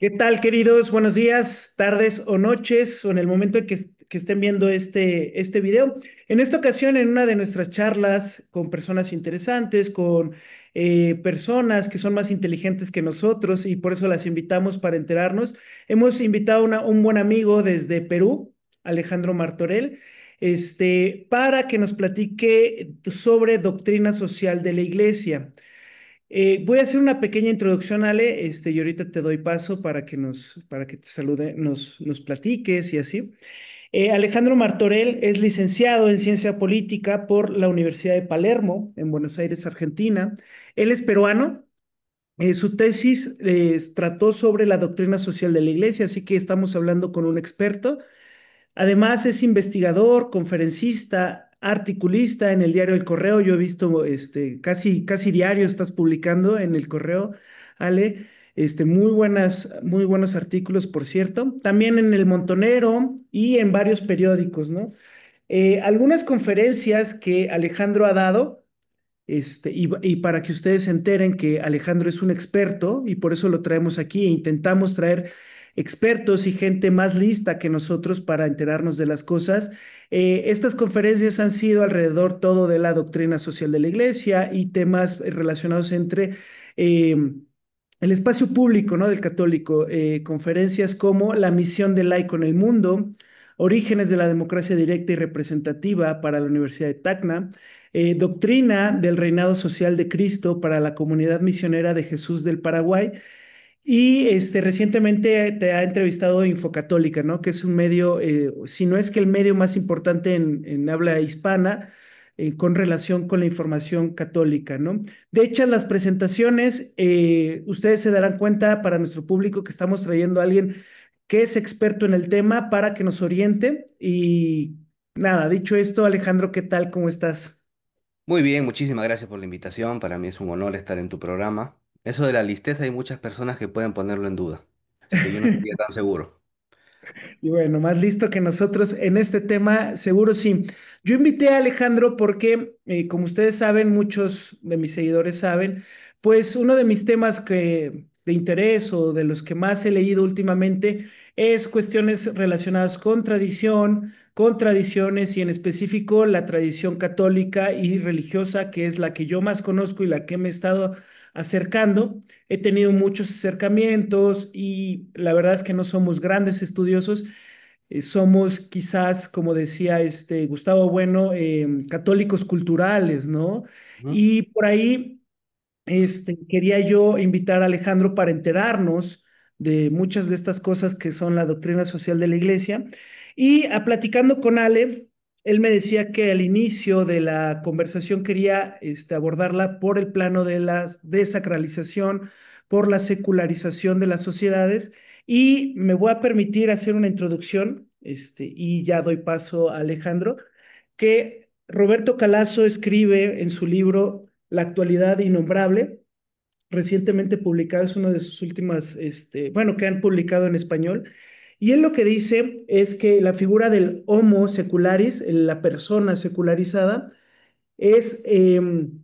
¿Qué tal, queridos? Buenos días, tardes o noches, o en el momento en que estén viendo este video. En esta ocasión, en una de nuestras charlas con personas interesantes, con personas que son más inteligentes que nosotros y por eso las invitamos para enterarnos, hemos invitado a un buen amigo desde Perú, Alejandro Martorell, para que nos platique sobre doctrina social de la iglesia. Voy a hacer una pequeña introducción, Ale, y ahorita te doy paso para que te salude, nos platiques y así. Alejandro Martorell es licenciado en Ciencia Política por la Universidad de Palermo, en Buenos Aires, Argentina. Él es peruano. Su tesis trató sobre la doctrina social de la Iglesia, así que estamos hablando con un experto. Además, es investigador, conferencista, articulista en el diario El Correo. Yo he visto casi diario estás publicando en El Correo, Ale. Muy buenos artículos, por cierto. También en El Montonero y en varios periódicos, ¿no? Algunas conferencias que Alejandro ha dado, y para que ustedes se enteren que Alejandro es un experto y por eso lo traemos aquí e intentamos traer expertos y gente más lista que nosotros para enterarnos de las cosas. Estas conferencias han sido alrededor todo de la doctrina social de la iglesia y temas relacionados entre eh, el espacio público, ¿no? Del católico, conferencias como la misión del laico en el mundo, orígenes de la democracia directa y representativa para la Universidad de Tacna, doctrina del reinado social de Cristo para la comunidad misionera de Jesús del Paraguay. Y recientemente te ha entrevistado Infocatólica, ¿no? Que es un medio, si no es que el medio más importante en habla hispana, con relación con la información católica, ¿no? De hecho, las presentaciones, ustedes se darán cuenta para nuestro público que estamos trayendo a alguien que es experto en el tema para que nos oriente. Y nada, dicho esto, Alejandro, ¿qué tal? ¿Cómo estás? Muy bien, muchísimas gracias por la invitación. Para mí es un honor estar en tu programa. Eso de la listeza hay muchas personas que pueden ponerlo en duda, así que yo no estaría tan seguro. Y bueno, más listo que nosotros en este tema, seguro sí. Yo invité a Alejandro porque, como ustedes saben, muchos de mis seguidores saben, pues uno de mis temas de interés o de los que más he leído últimamente es cuestiones relacionadas con tradición, con tradiciones y en específico la tradición católica y religiosa, que es la que yo más conozco y la que me he estado acercando. He tenido muchos acercamientos y la verdad es que no somos grandes estudiosos, somos quizás, como decía Gustavo Bueno, católicos culturales, ¿no? Ujú. Y por ahí quería yo invitar a Alejandro para enterarnos de muchas de estas cosas que son la doctrina social de la iglesia. Y platicando con Ale, él me decía que al inicio de la conversación quería abordarla por el plano de la desacralización, por la secularización de las sociedades. Y me voy a permitir hacer una introducción, y ya doy paso a Alejandro, que Roberto Calazo escribe en su libro La actualidad innombrable, recientemente publicado, es una de sus últimas, bueno, que han publicado en español. Y él lo que dice es que la figura del homo secularis, la persona secularizada, es el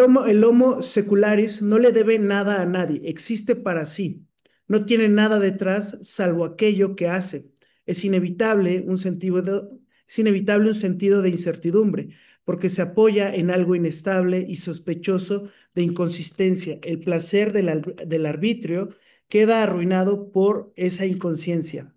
homo secularis no le debe nada a nadie, existe para sí, no tiene nada detrás salvo aquello que hace. Es inevitable es inevitable un sentido de incertidumbre, porque se apoya en algo inestable y sospechoso de inconsistencia. El placer del arbitrio queda arruinado por esa inconsciencia.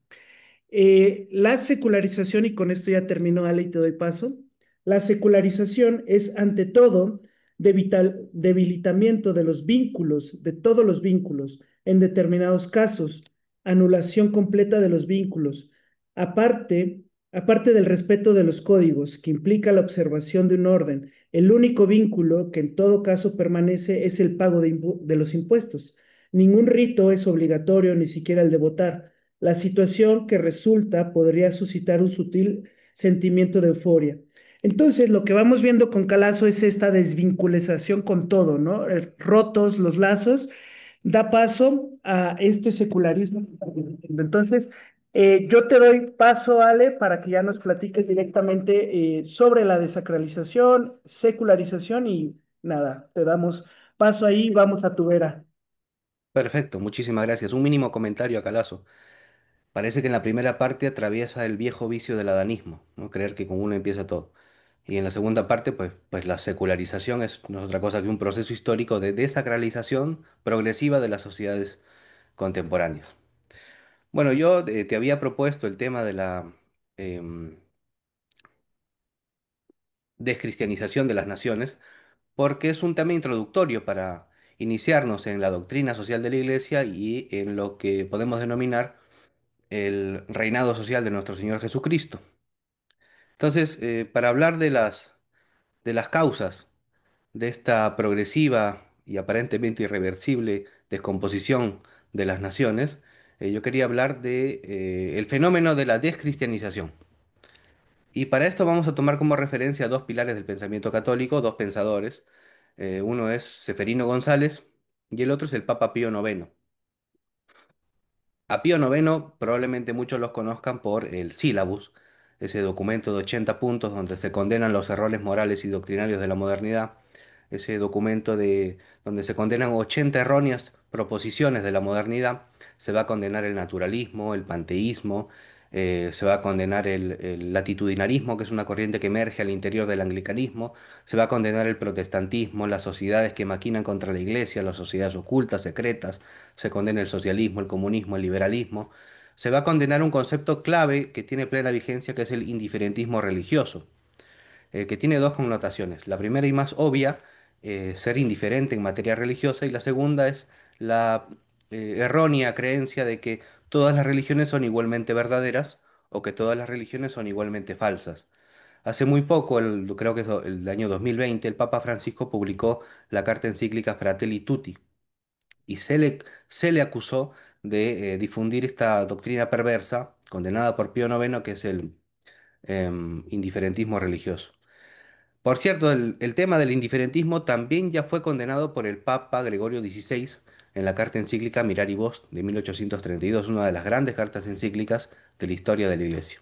La secularización, y con esto ya termino, Ale, y te doy paso. La secularización es, ante todo, debilitamiento de los vínculos, de todos los vínculos, en determinados casos, anulación completa de los vínculos, aparte, aparte del respeto de los códigos, que implica la observación de un orden. El único vínculo que en todo caso permanece es el pago de los impuestos. Ningún rito es obligatorio, ni siquiera el de votar. La situación que resulta podría suscitar un sutil sentimiento de euforia. Entonces, lo que vamos viendo con Calazo es esta desvinculización con todo, ¿no? Rotos los lazos, da paso a este secularismo. Entonces, yo te doy paso, Ale, para que ya nos platiques directamente sobre la desacralización, secularización y nada, te damos paso ahí, vamos a tu vera. Perfecto, muchísimas gracias. Un mínimo comentario a Calazo. Parece que en la primera parte atraviesa el viejo vicio del adanismo, ¿no? Creer que con uno empieza todo. Y en la segunda parte, pues la secularización es no es otra cosa que un proceso histórico de desacralización progresiva de las sociedades contemporáneas. Bueno, yo te había propuesto el tema de la em, descristianización de las naciones porque es un tema introductorio para iniciarnos en la doctrina social de la Iglesia y en lo que podemos denominar el reinado social de nuestro Señor Jesucristo. Entonces, para hablar de las causas de esta progresiva y aparentemente irreversible descomposición de las naciones, yo quería hablar de, el fenómeno de la descristianización. Y para esto vamos a tomar como referencia dos pilares del pensamiento católico, dos pensadores. Uno es Seferino González y el otro es el Papa Pío IX. A Pío IX probablemente muchos los conozcan por el Sílabus, ese documento de 80 puntos donde se condenan los errores morales y doctrinarios de la modernidad, ese documento donde se condenan 80 erróneas proposiciones de la modernidad. Se va a condenar el naturalismo, el panteísmo, se va a condenar el latitudinarismo, que es una corriente que emerge al interior del anglicanismo, se va a condenar el protestantismo, las sociedades que maquinan contra la iglesia, las sociedades ocultas, secretas, se condena el socialismo, el comunismo, el liberalismo. Se va a condenar un concepto clave que tiene plena vigencia, que es el indiferentismo religioso, que tiene dos connotaciones. La primera y más obvia, ser indiferente en materia religiosa, y la segunda es la errónea creencia de que todas las religiones son igualmente verdaderas o que todas las religiones son igualmente falsas. Hace muy poco, creo que es el año 2020, el Papa Francisco publicó la carta encíclica Fratelli Tutti, y se le acusó de difundir esta doctrina perversa, condenada por Pío IX, que es el indiferentismo religioso. Por cierto, el tema del indiferentismo también ya fue condenado por el Papa Gregorio XVI en la carta encíclica Mirari Vos de 1832, una de las grandes cartas encíclicas de la historia de la Iglesia.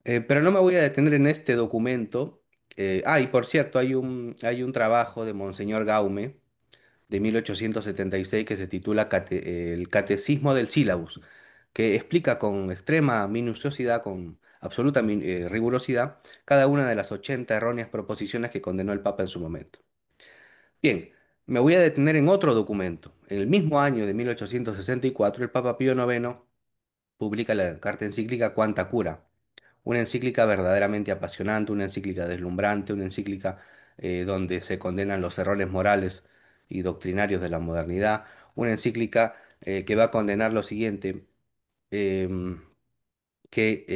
Pero no me voy a detener en este documento. Y por cierto, hay un trabajo de Monseñor Gaume, de 1876, que se titula El Catecismo del Sílabus, que explica con extrema minuciosidad, con absoluta rigurosidad, cada una de las 80 erróneas proposiciones que condenó el Papa en su momento. Bien, me voy a detener en otro documento. En el mismo año de 1864, el Papa Pío IX publica la carta encíclica Quanta Cura, una encíclica verdaderamente apasionante, una encíclica deslumbrante, una encíclica donde se condenan los errores morales y doctrinarios de la modernidad, una encíclica que va a condenar lo siguiente, em, que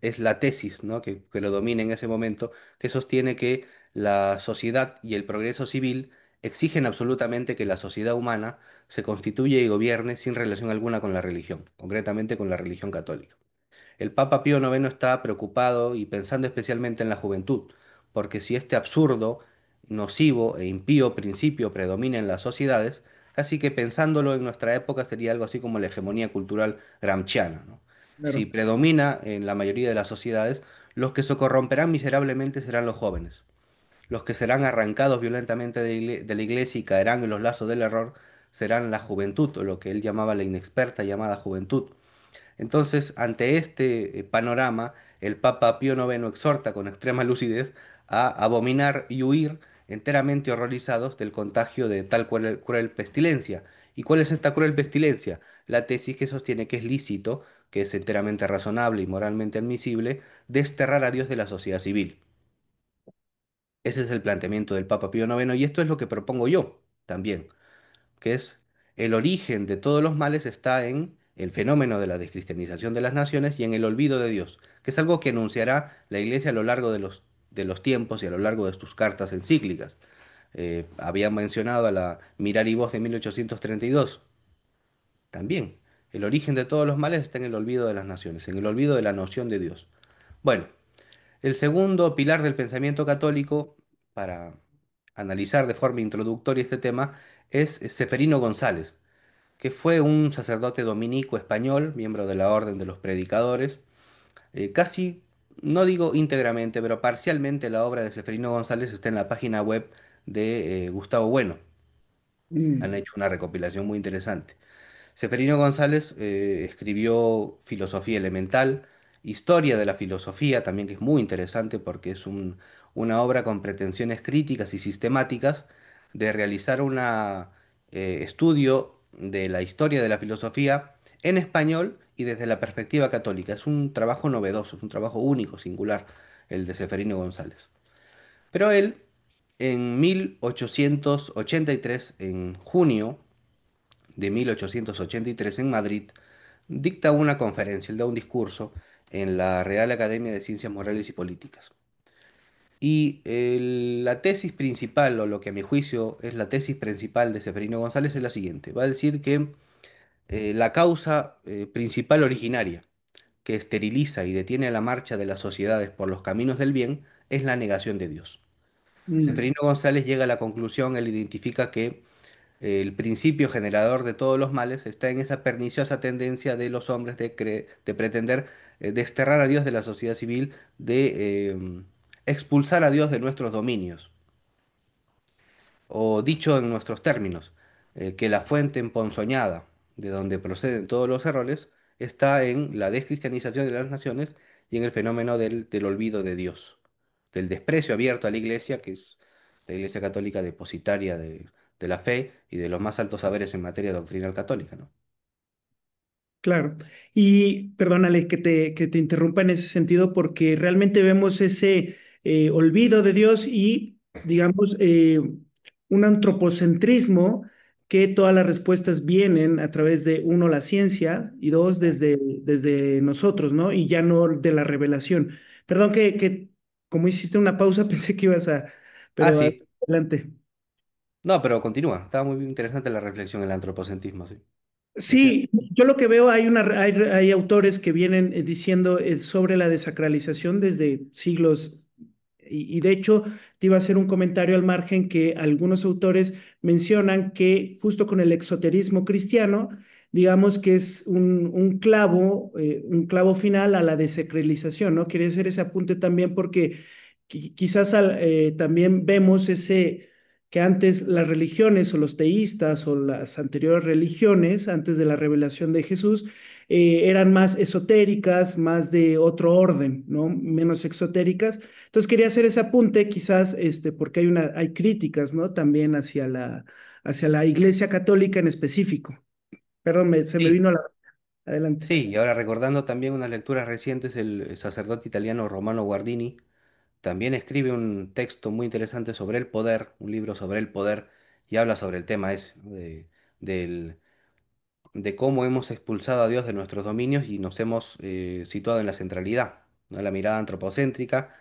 es la tesis, ¿no? Que lo domina en ese momento, que sostiene que la sociedad y el progreso civil exigen absolutamente que la sociedad humana se constituya y gobierne sin relación alguna con la religión, concretamente con la religión católica. El Papa Pío IX está preocupado y pensando especialmente en la juventud, porque si este absurdo, nocivo e impío principio predomina en las sociedades, casi que pensándolo en nuestra época sería algo así como la hegemonía cultural gramsciana, ¿no? Si Claro, predomina en la mayoría de las sociedades, los que se corromperán miserablemente serán los jóvenes. Los que serán arrancados violentamente de la iglesia y caerán en los lazos del error serán la juventud, o lo que él llamaba la inexperta llamada juventud. Entonces, ante este panorama, el Papa Pío IX exhorta con extrema lucidez a abominar y huir enteramente horrorizados del contagio de tal cruel pestilencia. ¿Y cuál es esta cruel pestilencia? La tesis que sostiene que es lícito, que es enteramente razonable y moralmente admisible, desterrar a Dios de la sociedad civil. Ese es el planteamiento del Papa Pío IX y esto es lo que propongo yo también, que es el origen de todos los males está en el fenómeno de la descristianización de las naciones y en el olvido de Dios, que es algo que anunciará la Iglesia a lo largo de los tiempos y a lo largo de sus cartas encíclicas. Había mencionado a la Mirari Voz de 1832. También, el origen de todos los males está en el olvido de las naciones, en el olvido de la noción de Dios. Bueno, el segundo pilar del pensamiento católico, para analizar de forma introductoria este tema, es Seferino González, que fue un sacerdote dominico español, miembro de la Orden de los Predicadores. Casi, no digo íntegramente, pero parcialmente la obra de Seferino González está en la página web de Gustavo Bueno. Han Mm, hecho una recopilación muy interesante. Seferino González escribió Filosofía Elemental, Historia de la Filosofía, también que es muy interesante porque es una obra con pretensiones críticas y sistemáticas de realizar un estudio de la historia de la filosofía en español y desde la perspectiva católica. Es un trabajo novedoso, es un trabajo único, singular, el de Seferino González. Pero él, en 1883, en junio, de 1883 en Madrid, dicta una conferencia, él da un discurso en la Real Academia de Ciencias Morales y Políticas. Y la tesis principal, o lo que a mi juicio es la tesis principal de Seferino González, es la siguiente. Va a decir que la causa principal originaria que esteriliza y detiene la marcha de las sociedades por los caminos del bien es la negación de Dios. mm, Seferino González llega a la conclusión, él identifica que el principio generador de todos los males está en esa perniciosa tendencia de los hombres de pretender desterrar a Dios de la sociedad civil, de expulsar a Dios de nuestros dominios. O dicho en nuestros términos, que la fuente emponzoñada de donde proceden todos los errores está en la descristianización de las naciones y en el fenómeno del olvido de Dios, del desprecio abierto a la Iglesia, que es la Iglesia católica depositaria de la fe y de los más altos saberes en materia doctrinal católica, ¿no? claro. Y perdónale que te interrumpa en ese sentido porque realmente vemos ese olvido de Dios y, digamos, un antropocentrismo que todas las respuestas vienen a través de, uno, la ciencia y dos, desde nosotros, ¿no? Y ya no de la revelación. Perdón que como hiciste una pausa, pensé que ibas a, Ah, pero sí. adelante. No, pero continúa. Estaba muy interesante la reflexión en el antropocentrismo, sí. Es cierto. Sí, yo lo que veo, hay autores que vienen diciendo sobre la desacralización desde siglos, y de hecho te iba a hacer un comentario al margen que algunos autores mencionan que justo con el exoterismo cristiano, digamos que es un clavo final a la desacralización, ¿no? Quería hacer ese apunte también porque quizás también vemos ese que antes las religiones o los teístas o las anteriores religiones, antes de la revelación de Jesús, eran más esotéricas, más de otro orden, ¿no? Menos exotéricas. Entonces quería hacer ese apunte, quizás, porque hay críticas, ¿no? También hacia la Iglesia Católica en específico. Perdón, se me Sí, vino a la... Adelante. sí, y ahora recordando también unas lecturas recientes, el sacerdote italiano Romano Guardini también escribe un texto muy interesante sobre el poder, un libro sobre el poder, y habla sobre el tema ese, ¿no? Del- de cómo hemos expulsado a Dios de nuestros dominios y nos hemos situado en la centralidad, ¿no? La mirada antropocéntrica,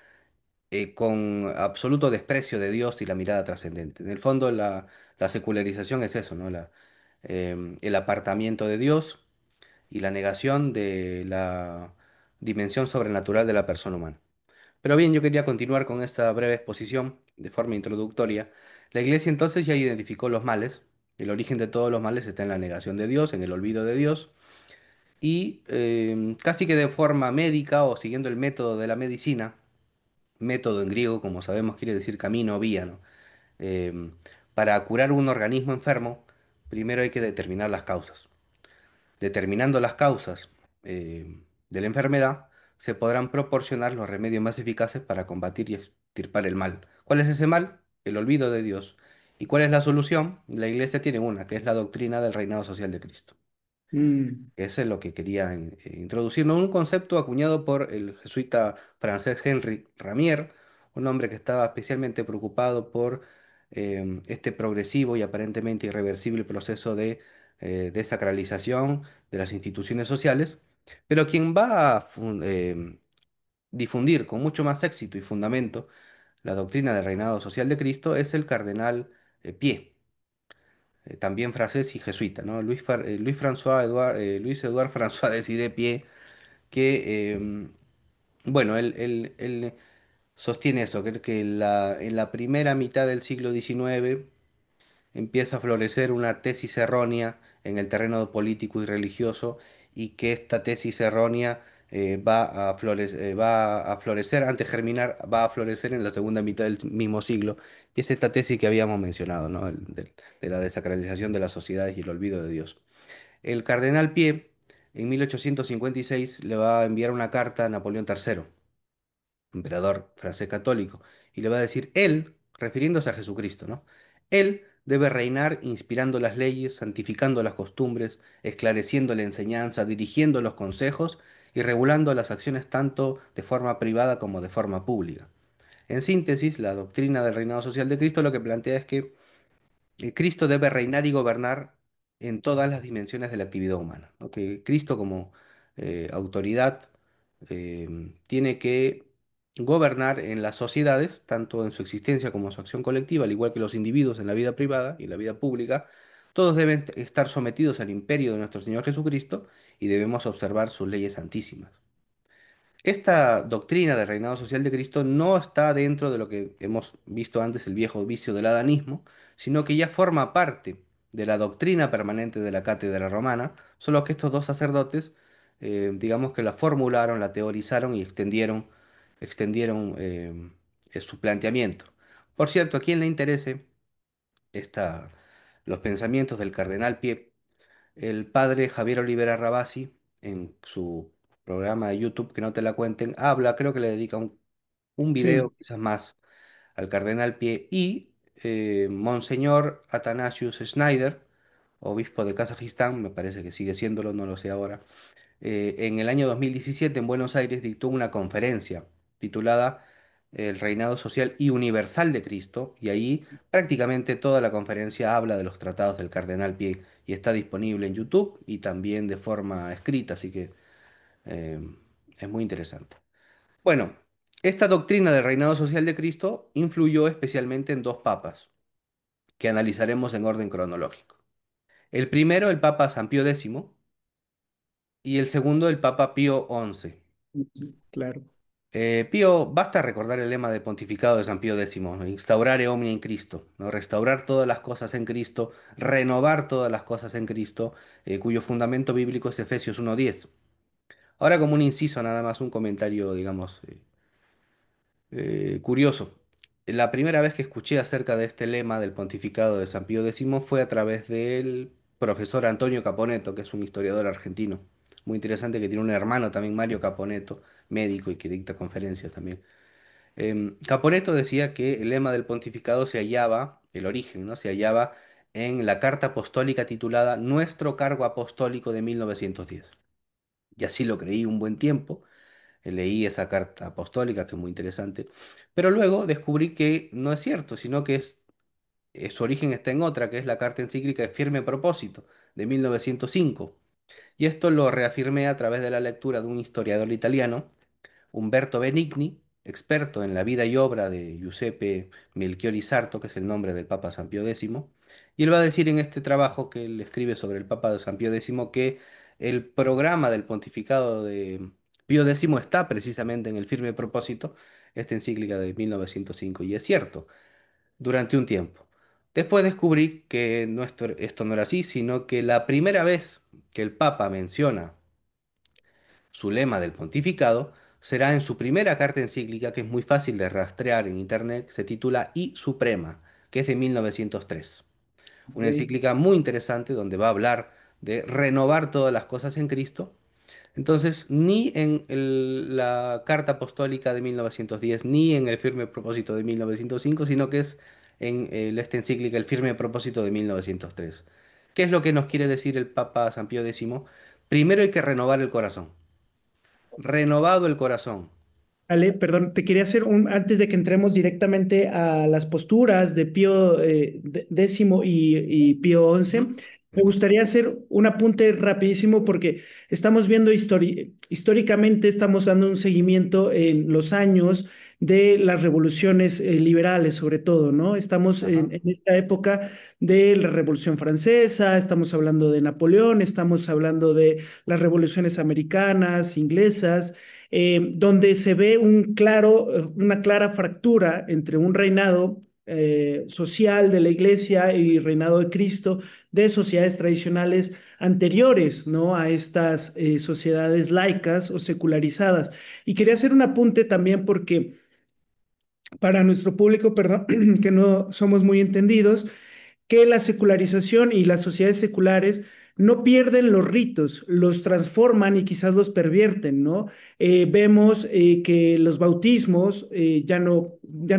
con absoluto desprecio de Dios y la mirada trascendente. En el fondo, la secularización es eso, ¿no? El apartamiento de Dios y la negación de la dimensión sobrenatural de la persona humana. Pero bien, yo quería continuar con esta breve exposición de forma introductoria. La Iglesia entonces ya identificó los males. El origen de todos los males está en la negación de Dios, en el olvido de Dios, y casi que de forma médica o siguiendo el método de la medicina, método en griego, como sabemos, quiere decir camino o vía, ¿no? Em, para curar un organismo enfermo, primero hay que determinar las causas. Determinando las causas de la enfermedad, se podrán proporcionar los remedios más eficaces para combatir y extirpar el mal. ¿Cuál es ese mal? El olvido de Dios. ¿Y cuál es la solución? La Iglesia tiene una, que es la doctrina del reinado social de Cristo. Mm, Eso es lo que quería introducir, ¿no? Un concepto acuñado por el jesuita francés Henri Ramier, un hombre que estaba especialmente preocupado por este progresivo y aparentemente irreversible proceso de desacralización de las instituciones sociales, pero quien va a difundir con mucho más éxito y fundamento la doctrina del reinado social de Cristo es el cardenal Pie, también francés y jesuita, ¿no? Louis Edouard François Desire Pie, que, bueno, él sostiene eso, que en la primera mitad del siglo XIX empieza a florecer una tesis errónea en el terreno político y religioso, y que esta tesis errónea va a florecer, antes de germinar, va a florecer en la segunda mitad del mismo siglo. Y es esta tesis que habíamos mencionado, ¿no? De la desacralización de las sociedades y el olvido de Dios. El cardenal Pie, en 1856, le va a enviar una carta a Napoleón III, emperador francés católico, y le va a decir, él, refiriéndose a Jesucristo, ¿no? Él debe reinar inspirando las leyes, santificando las costumbres, esclareciendo la enseñanza, dirigiendo los consejos y regulando las acciones tanto de forma privada como de forma pública. En síntesis, la doctrina del reinado social de Cristo lo que plantea es que Cristo debe reinar y gobernar en todas las dimensiones de la actividad humana, ¿no? Que Cristo como autoridad tiene que gobernar en las sociedades, tanto en su existencia como en su acción colectiva, al igual que los individuos en la vida privada y la vida pública. Todos deben estar sometidos al imperio de nuestro Señor Jesucristo y debemos observar sus leyes santísimas. Esta doctrina del reinado social de Cristo no está dentro de lo que hemos visto antes, el viejo vicio del adanismo, sino que ya forma parte de la doctrina permanente de la cátedra romana, solo que estos dos sacerdotes, digamos que la formularon, la teorizaron y extendieron su planteamiento. Por cierto, a quien le interese esta, los pensamientos del cardenal Pie, el padre Javier Olivera Rabasi, en su programa de YouTube, que no te la cuenten, habla, creo que le dedica un video, Sí, quizás más, al cardenal Pie, y Monseñor Athanasius Schneider, obispo de Kazajistán, me parece que sigue siéndolo, no lo sé ahora, en el año 2017 en Buenos Aires dictó una conferencia titulada El reinado social y universal de Cristo, y ahí prácticamente toda la conferencia habla de los tratados del cardenal Pie y está disponible en YouTube y también de forma escrita, así que eh, es muy interesante. Bueno, esta doctrina del reinado social de Cristo influyó especialmente en dos papas, que analizaremos en orden cronológico. El primero, el Papa San Pío X, y el segundo, el Papa Pío XI. claro. Basta recordar el lema del pontificado de San Pío X, ¿no? Instaurare omnia in Cristo, ¿no? Restaurar todas las cosas en Cristo, renovar todas las cosas en Cristo, cuyo fundamento bíblico es Efesios 1:10. Ahora como un inciso, nada más un comentario, digamos, curioso. La primera vez que escuché acerca de este lema del pontificado de San Pío X fue a través del profesor Antonio Caponeto, que es un historiador argentino. Muy interesante, que tiene un hermano también, Mario Caponeto, médico y que dicta conferencias también. Caponeto decía que el lema del pontificado se hallaba, el origen, ¿no? Se hallaba en la carta apostólica titulada Nuestro cargo apostólico de 1910. Y así lo creí un buen tiempo. Leí esa carta apostólica, que es muy interesante. Pero luego descubrí que no es cierto, sino que su origen está en otra, que es la carta encíclica de Firme Propósito, de 1905. Y esto lo reafirmé a través de la lectura de un historiador italiano, Umberto Benigni, experto en la vida y obra de Giuseppe Melchiorri Sarto, que es el nombre del Papa San Pío X, y él va a decir en este trabajo que él escribe sobre el Papa de San Pío X que el programa del pontificado de Pío X está precisamente en el firme propósito, esta encíclica de 1905, y es cierto, durante un tiempo. Después descubrí que esto no era así, sino que la primera vez que el Papa menciona su lema del pontificado será en su primera carta encíclica, que es muy fácil de rastrear en internet, se titula I Suprema, que es de 1903. Una Ok. encíclica muy interesante donde va a hablar de renovar todas las cosas en Cristo. Entonces, ni en la carta apostólica de 1910, ni en el firme propósito de 1905, sino que es en esta encíclica el firme propósito de 1903. ¿Qué es lo que nos quiere decir el Papa San Pío X? Primero hay que renovar el corazón. Renovado el corazón. Ale, perdón, te quería hacer antes de que entremos directamente a las posturas de Pío décimo y Pío XI, Ujú. me gustaría hacer un apunte rapidísimo porque estamos viendo históricamente, estamos dando un seguimiento en los años de las revoluciones liberales, sobre todo, ¿no? Estamos Ajá. en esta época de la Revolución Francesa, estamos hablando de Napoleón, estamos hablando de las revoluciones americanas, inglesas, donde se ve una clara fractura entre un reinado social de la Iglesia y reinado de Cristo de sociedades tradicionales anteriores, ¿no? A estas sociedades laicas o secularizadas. Y quería hacer un apunte también porque para nuestro público, perdón, que no somos muy entendidos, que la secularización y las sociedades seculares no pierden los ritos, los transforman y quizás los pervierten, ¿no? Vemos que los bautismos ya no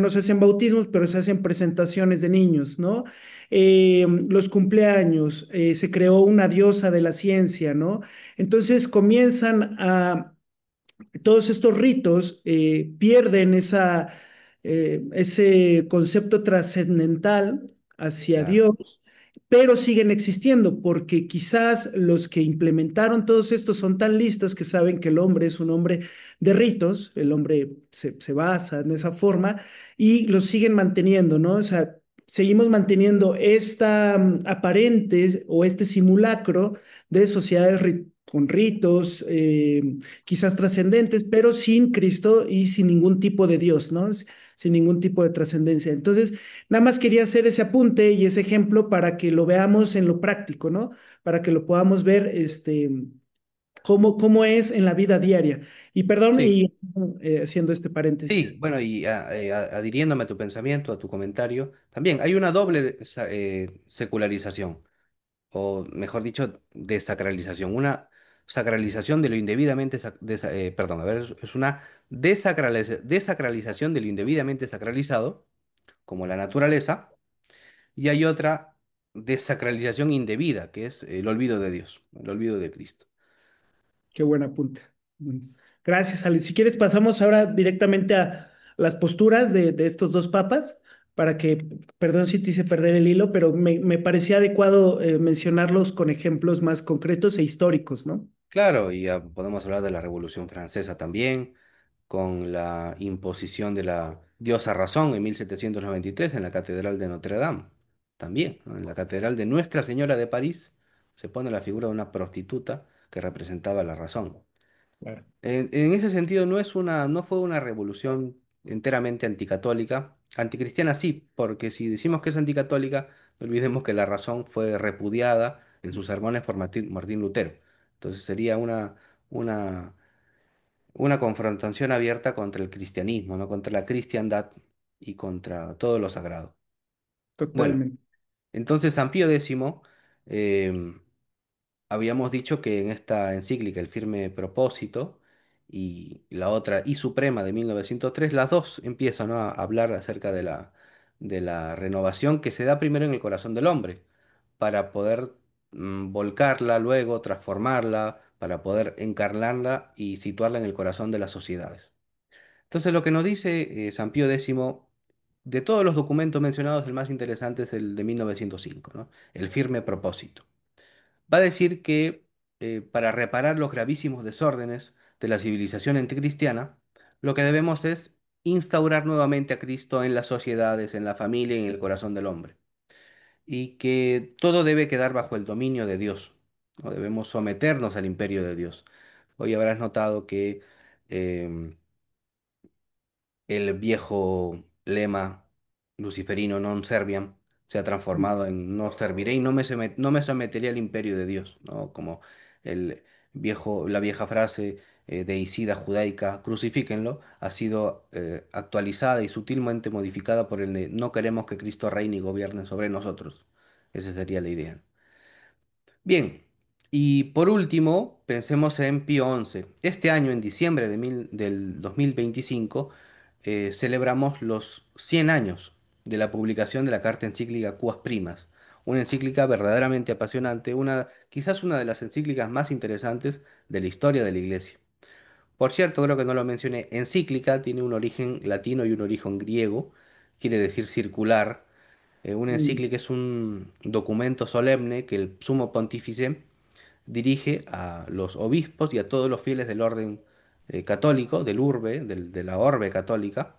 se hacen bautismos, pero se hacen presentaciones de niños, ¿no? Los cumpleaños, se creó una diosa de la ciencia, ¿no? Entonces comienzan a todos estos ritos pierden ese concepto trascendental hacia Claro. Dios, pero siguen existiendo porque quizás los que implementaron todos estos son tan listos que saben que el hombre es un hombre de ritos, el hombre se basa en esa forma y los siguen manteniendo, ¿no? O sea, seguimos manteniendo esta aparente o este simulacro de sociedades con ritos, quizás trascendentes, pero sin Cristo y sin ningún tipo de Dios, ¿no? Sin ningún tipo de trascendencia. Entonces, nada más quería hacer ese apunte y ese ejemplo para que lo veamos en lo práctico, ¿no? Para que lo podamos ver, cómo es en la vida diaria. Y perdón, Sí, y haciendo este paréntesis. sí, bueno, y adhiriéndome a tu pensamiento, a tu comentario, también hay una doble secularización, o mejor dicho, desacralización. Una sacralización de lo indebidamente, perdón, a ver, es una desacralización de lo indebidamente sacralizado, como la naturaleza, y hay otra desacralización indebida, que es el olvido de Dios, el olvido de Cristo. Qué buen apunte. Bueno, gracias, Ale. Si quieres, pasamos ahora directamente a las posturas de estos dos papas, para que, perdón si te hice perder el hilo, pero me parecía adecuado mencionarlos con ejemplos más concretos e históricos, ¿no? Claro, y ya podemos hablar de la Revolución Francesa también, con la imposición de la diosa razón en 1793 en la Catedral de Notre Dame. También, ¿no? En la Catedral de Nuestra Señora de París se pone la figura de una prostituta que representaba la razón. Claro. En ese sentido, no fue una revolución enteramente anticatólica. Anticristiana sí, porque si decimos que es anticatólica, no olvidemos que la razón fue repudiada en sus sermones por Martín Lutero. Entonces sería una, una confrontación abierta contra el cristianismo, ¿no? Contra la cristiandad y contra todo lo sagrado. Bueno, Totalmente. entonces San Pío X, em, habíamos dicho que en esta encíclica, el Firme Propósito, y la otra, y Suprema de 1903, las dos empiezan, ¿no?, a hablar acerca de la renovación que se da primero en el corazón del hombre, para poder volcarla luego, transformarla, para poder encarnarla y situarla en el corazón de las sociedades. Entonces, lo que nos dice San Pío X, de todos los documentos mencionados, el más interesante es el de 1905, ¿no? El Firme Propósito. Va a decir que para reparar los gravísimos desórdenes de la civilización anticristiana, lo que debemos es instaurar nuevamente a Cristo en las sociedades, en la familia y en el corazón del hombre. Y que todo debe quedar bajo el dominio de Dios. ¿No? Debemos someternos al imperio de Dios. Hoy habrás notado que em, el viejo lema luciferino non serviam se ha transformado en no serviré y no me someteré al imperio de Dios, ¿no? Como la vieja frase deicida judaica, crucifíquenlo, ha sido actualizada y sutilmente modificada por el de no queremos que Cristo reine y gobierne sobre nosotros. Esa sería la idea. Bien, y por último, pensemos en Pío XI. Este año, en diciembre del 2025, celebramos los 100 años de la publicación de la carta encíclica Quas Primas, una encíclica verdaderamente apasionante, quizás una de las encíclicas más interesantes de la historia de la Iglesia. Por cierto, creo que no lo mencioné, encíclica tiene un origen latino y un origen griego, quiere decir circular. Una Mm, encíclica es un documento solemne que el sumo pontífice dirige a los obispos y a todos los fieles del orden católico, del urbe, de la orbe católica,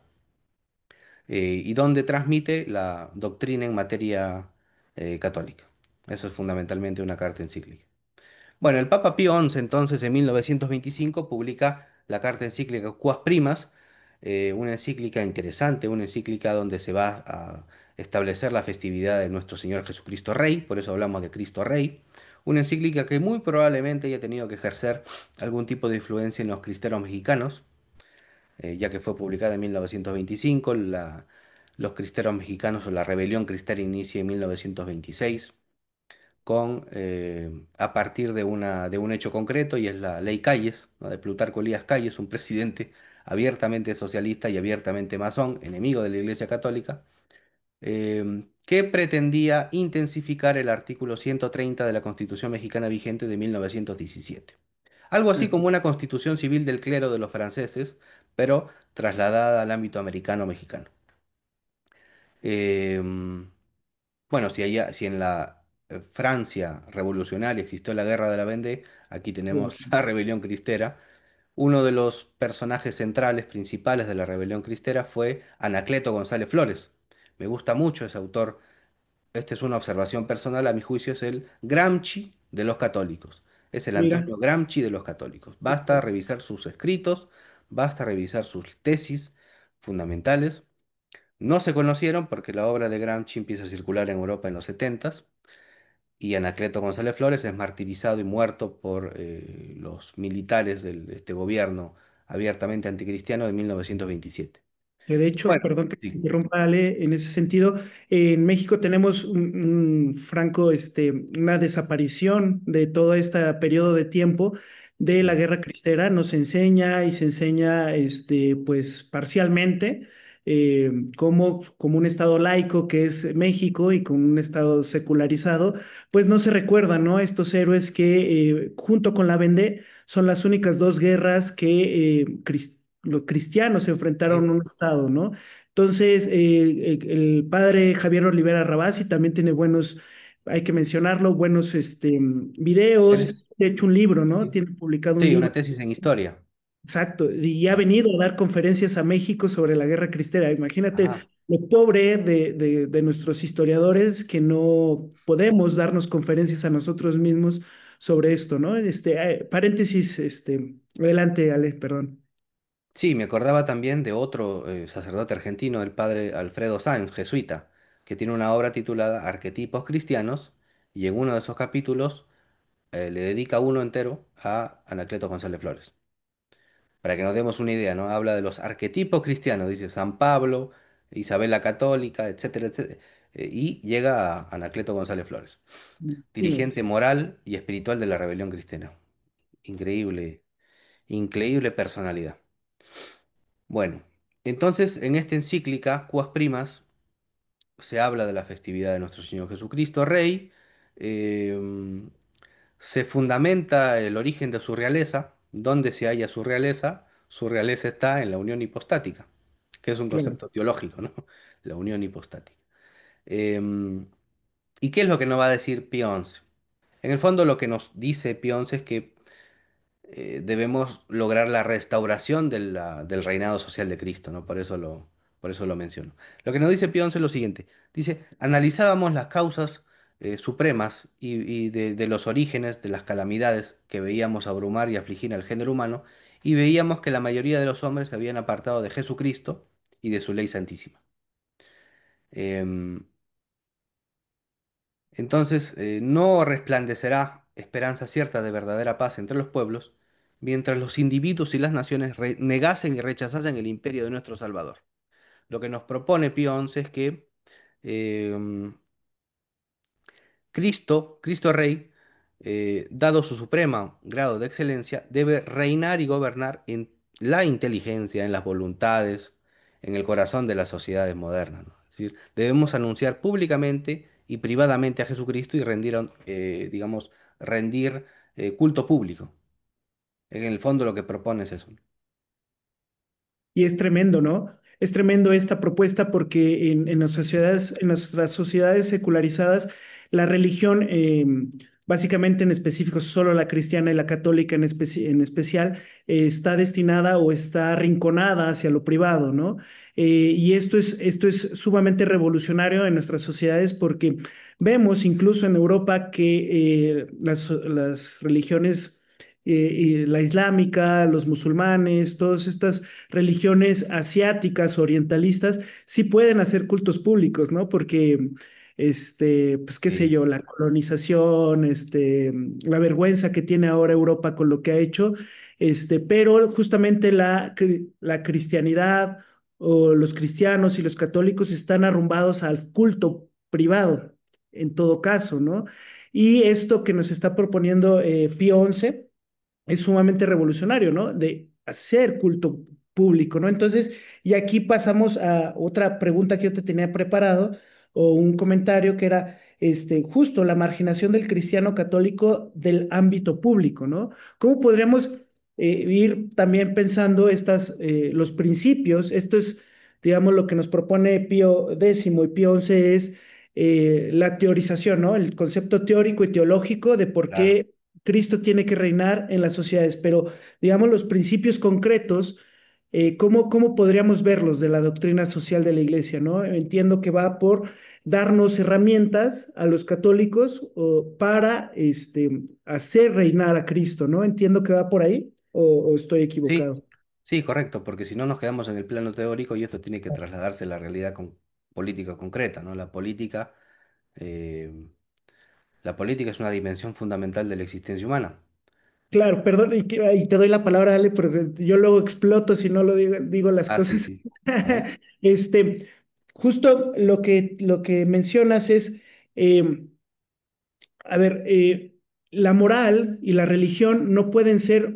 y donde transmite la doctrina en materia católica. Eso es fundamentalmente una carta encíclica. Bueno, el Papa Pío XI entonces en 1925 publica la carta encíclica Quas Primas, una encíclica interesante, una encíclica donde se va establecer la festividad de nuestro Señor Jesucristo Rey, por eso hablamos de Cristo Rey, una encíclica que muy probablemente haya tenido que ejercer algún tipo de influencia en los cristeros mexicanos, ya que fue publicada en 1925, los cristeros mexicanos o la rebelión cristera inicia en 1926 a partir de un hecho concreto y es la ley Calles, ¿no? De Plutarco Elías Calles, un presidente abiertamente socialista y abiertamente masón, enemigo de la Iglesia Católica, que pretendía intensificar el artículo 130 de la Constitución mexicana vigente de 1917. Algo así Así como es. una constitución civil del clero de los franceses, pero trasladada al ámbito americano-mexicano. Em, bueno, si en la Francia revolucionaria existió la Guerra de la Vendée, aquí tenemos Sí, la Rebelión Cristera. Uno de los personajes centrales, principales de la Rebelión Cristera fue Anacleto González Flores. Me gusta mucho ese autor. Esta es una observación personal, a mi juicio es el Gramsci de los católicos. Es el mira, Antonio Gramsci de los católicos. Basta revisar sus escritos, basta revisar sus tesis fundamentales. No se conocieron porque la obra de Gramsci empieza a circular en Europa en los 70 y Anacleto González Flores es martirizado y muerto por los militares de este gobierno abiertamente anticristiano de 1927. que de hecho, Bueno, perdón que te sí, interrumpa, Ale, en ese sentido, en México tenemos una desaparición de todo este periodo de tiempo de la mm, Guerra Cristera. Nos enseña y se enseña, pues, parcialmente, como un estado laico que es México y con un estado secularizado, pues no se recuerdan, ¿no? Estos héroes que, junto con la Vendée, son las únicas dos guerras que los cristianos se enfrentaron a sí. un Estado, ¿no? Entonces, el padre Javier Olivera Rabasi también tiene buenos, hay que mencionarlo, buenos Él videos, es, ha hecho un libro, ¿no? sí, Tiene publicado un sí, libro. una tesis en historia. Exacto, y ha Ah, venido a dar conferencias a México sobre la guerra cristera. Imagínate ajá. lo pobre de nuestros historiadores que no podemos darnos conferencias a nosotros mismos sobre esto, ¿no? Paréntesis, adelante, Ale, perdón. Sí, me acordaba también de otro sacerdote argentino, el padre Alfredo Sáenz, jesuita, que tiene una obra titulada Arquetipos Cristianos, y en uno de esos capítulos le dedica uno entero a Anacleto González Flores. Para que nos demos una idea, ¿no? Habla de los arquetipos cristianos, dice San Pablo, Isabel la Católica, etcétera, etcétera, y llega a Anacleto González Flores, dirigente Imagínate. moral y espiritual de la rebelión cristiana. Increíble, increíble personalidad. Bueno, entonces en esta encíclica, Cuas Primas, se habla de la festividad de nuestro Señor Jesucristo Rey, em, se fundamenta el origen de su realeza. ¿Dónde se halla su realeza? Su realeza está en la unión hipostática, que es un Claro. concepto teológico, ¿no? La unión hipostática. Em, ¿Y qué es lo que nos va a decir Pío XI? En el fondo lo que nos dice Pío XI es que debemos lograr la restauración del reinado social de Cristo, ¿no? Por eso lo menciono. Lo que nos dice Pío XI es lo siguiente. Dice, analizábamos las causas supremas y de los orígenes de las calamidades que veíamos abrumar y afligir al género humano, y veíamos que la mayoría de los hombres se habían apartado de Jesucristo y de su ley santísima. Em, Entonces, no resplandecerá esperanza cierta de verdadera paz entre los pueblos, mientras los individuos y las naciones negasen y rechazasen el imperio de nuestro Salvador. Lo que nos propone Pío XI es que em, Cristo Rey, dado su supremo grado de excelencia, debe reinar y gobernar en la inteligencia, en las voluntades, en el corazón de las sociedades modernas, ¿no? Es decir, debemos anunciar públicamente y privadamente a Jesucristo y digamos, rendir culto público. En el fondo lo que propone es eso. Y es tremendo, ¿no? Es tremendo esta propuesta porque en nuestras sociedades secularizadas, la religión, básicamente en específico, solo la cristiana y la católica en especial, está destinada o está arrinconada hacia lo privado, ¿no? Y esto es sumamente revolucionario en nuestras sociedades porque vemos incluso en Europa que las religiones y la islámica, los musulmanes, todas estas religiones asiáticas, orientalistas, sí pueden hacer cultos públicos, ¿no? Porque, pues qué sé Sí, yo, la colonización, la vergüenza que tiene ahora Europa con lo que ha hecho, pero justamente la cristianidad o los cristianos y los católicos están arrumbados al culto privado, en todo caso, ¿no? Y esto que nos está proponiendo Pío XI es sumamente revolucionario, ¿no? De hacer culto público, ¿no? Entonces, y aquí pasamos a otra pregunta que yo te tenía preparado o un comentario que era, justo la marginación del cristiano católico del ámbito público, ¿no? ¿Cómo podríamos ir también pensando los principios? Esto es, digamos, lo que nos propone Pío X y Pío XI es la teorización, ¿no? El concepto teórico y teológico de por claro. qué Cristo tiene que reinar en las sociedades, pero digamos los principios concretos, ¿cómo podríamos verlos de la doctrina social de la Iglesia, ¿no? Entiendo que va por darnos herramientas a los católicos para hacer reinar a Cristo, ¿no? Entiendo que va por ahí o estoy Sí, equivocado. sí, correcto, porque si no nos quedamos en el plano teórico y esto tiene que trasladarse a la realidad política concreta, ¿no? Eh, la política es una dimensión fundamental de la existencia humana. Claro, perdón, y te doy la palabra, Ale, porque yo luego exploto si no lo digo las Ah, sí, cosas. sí. A ver. Este, justo lo que mencionas es, eh, a ver, la moral y la religión no pueden ser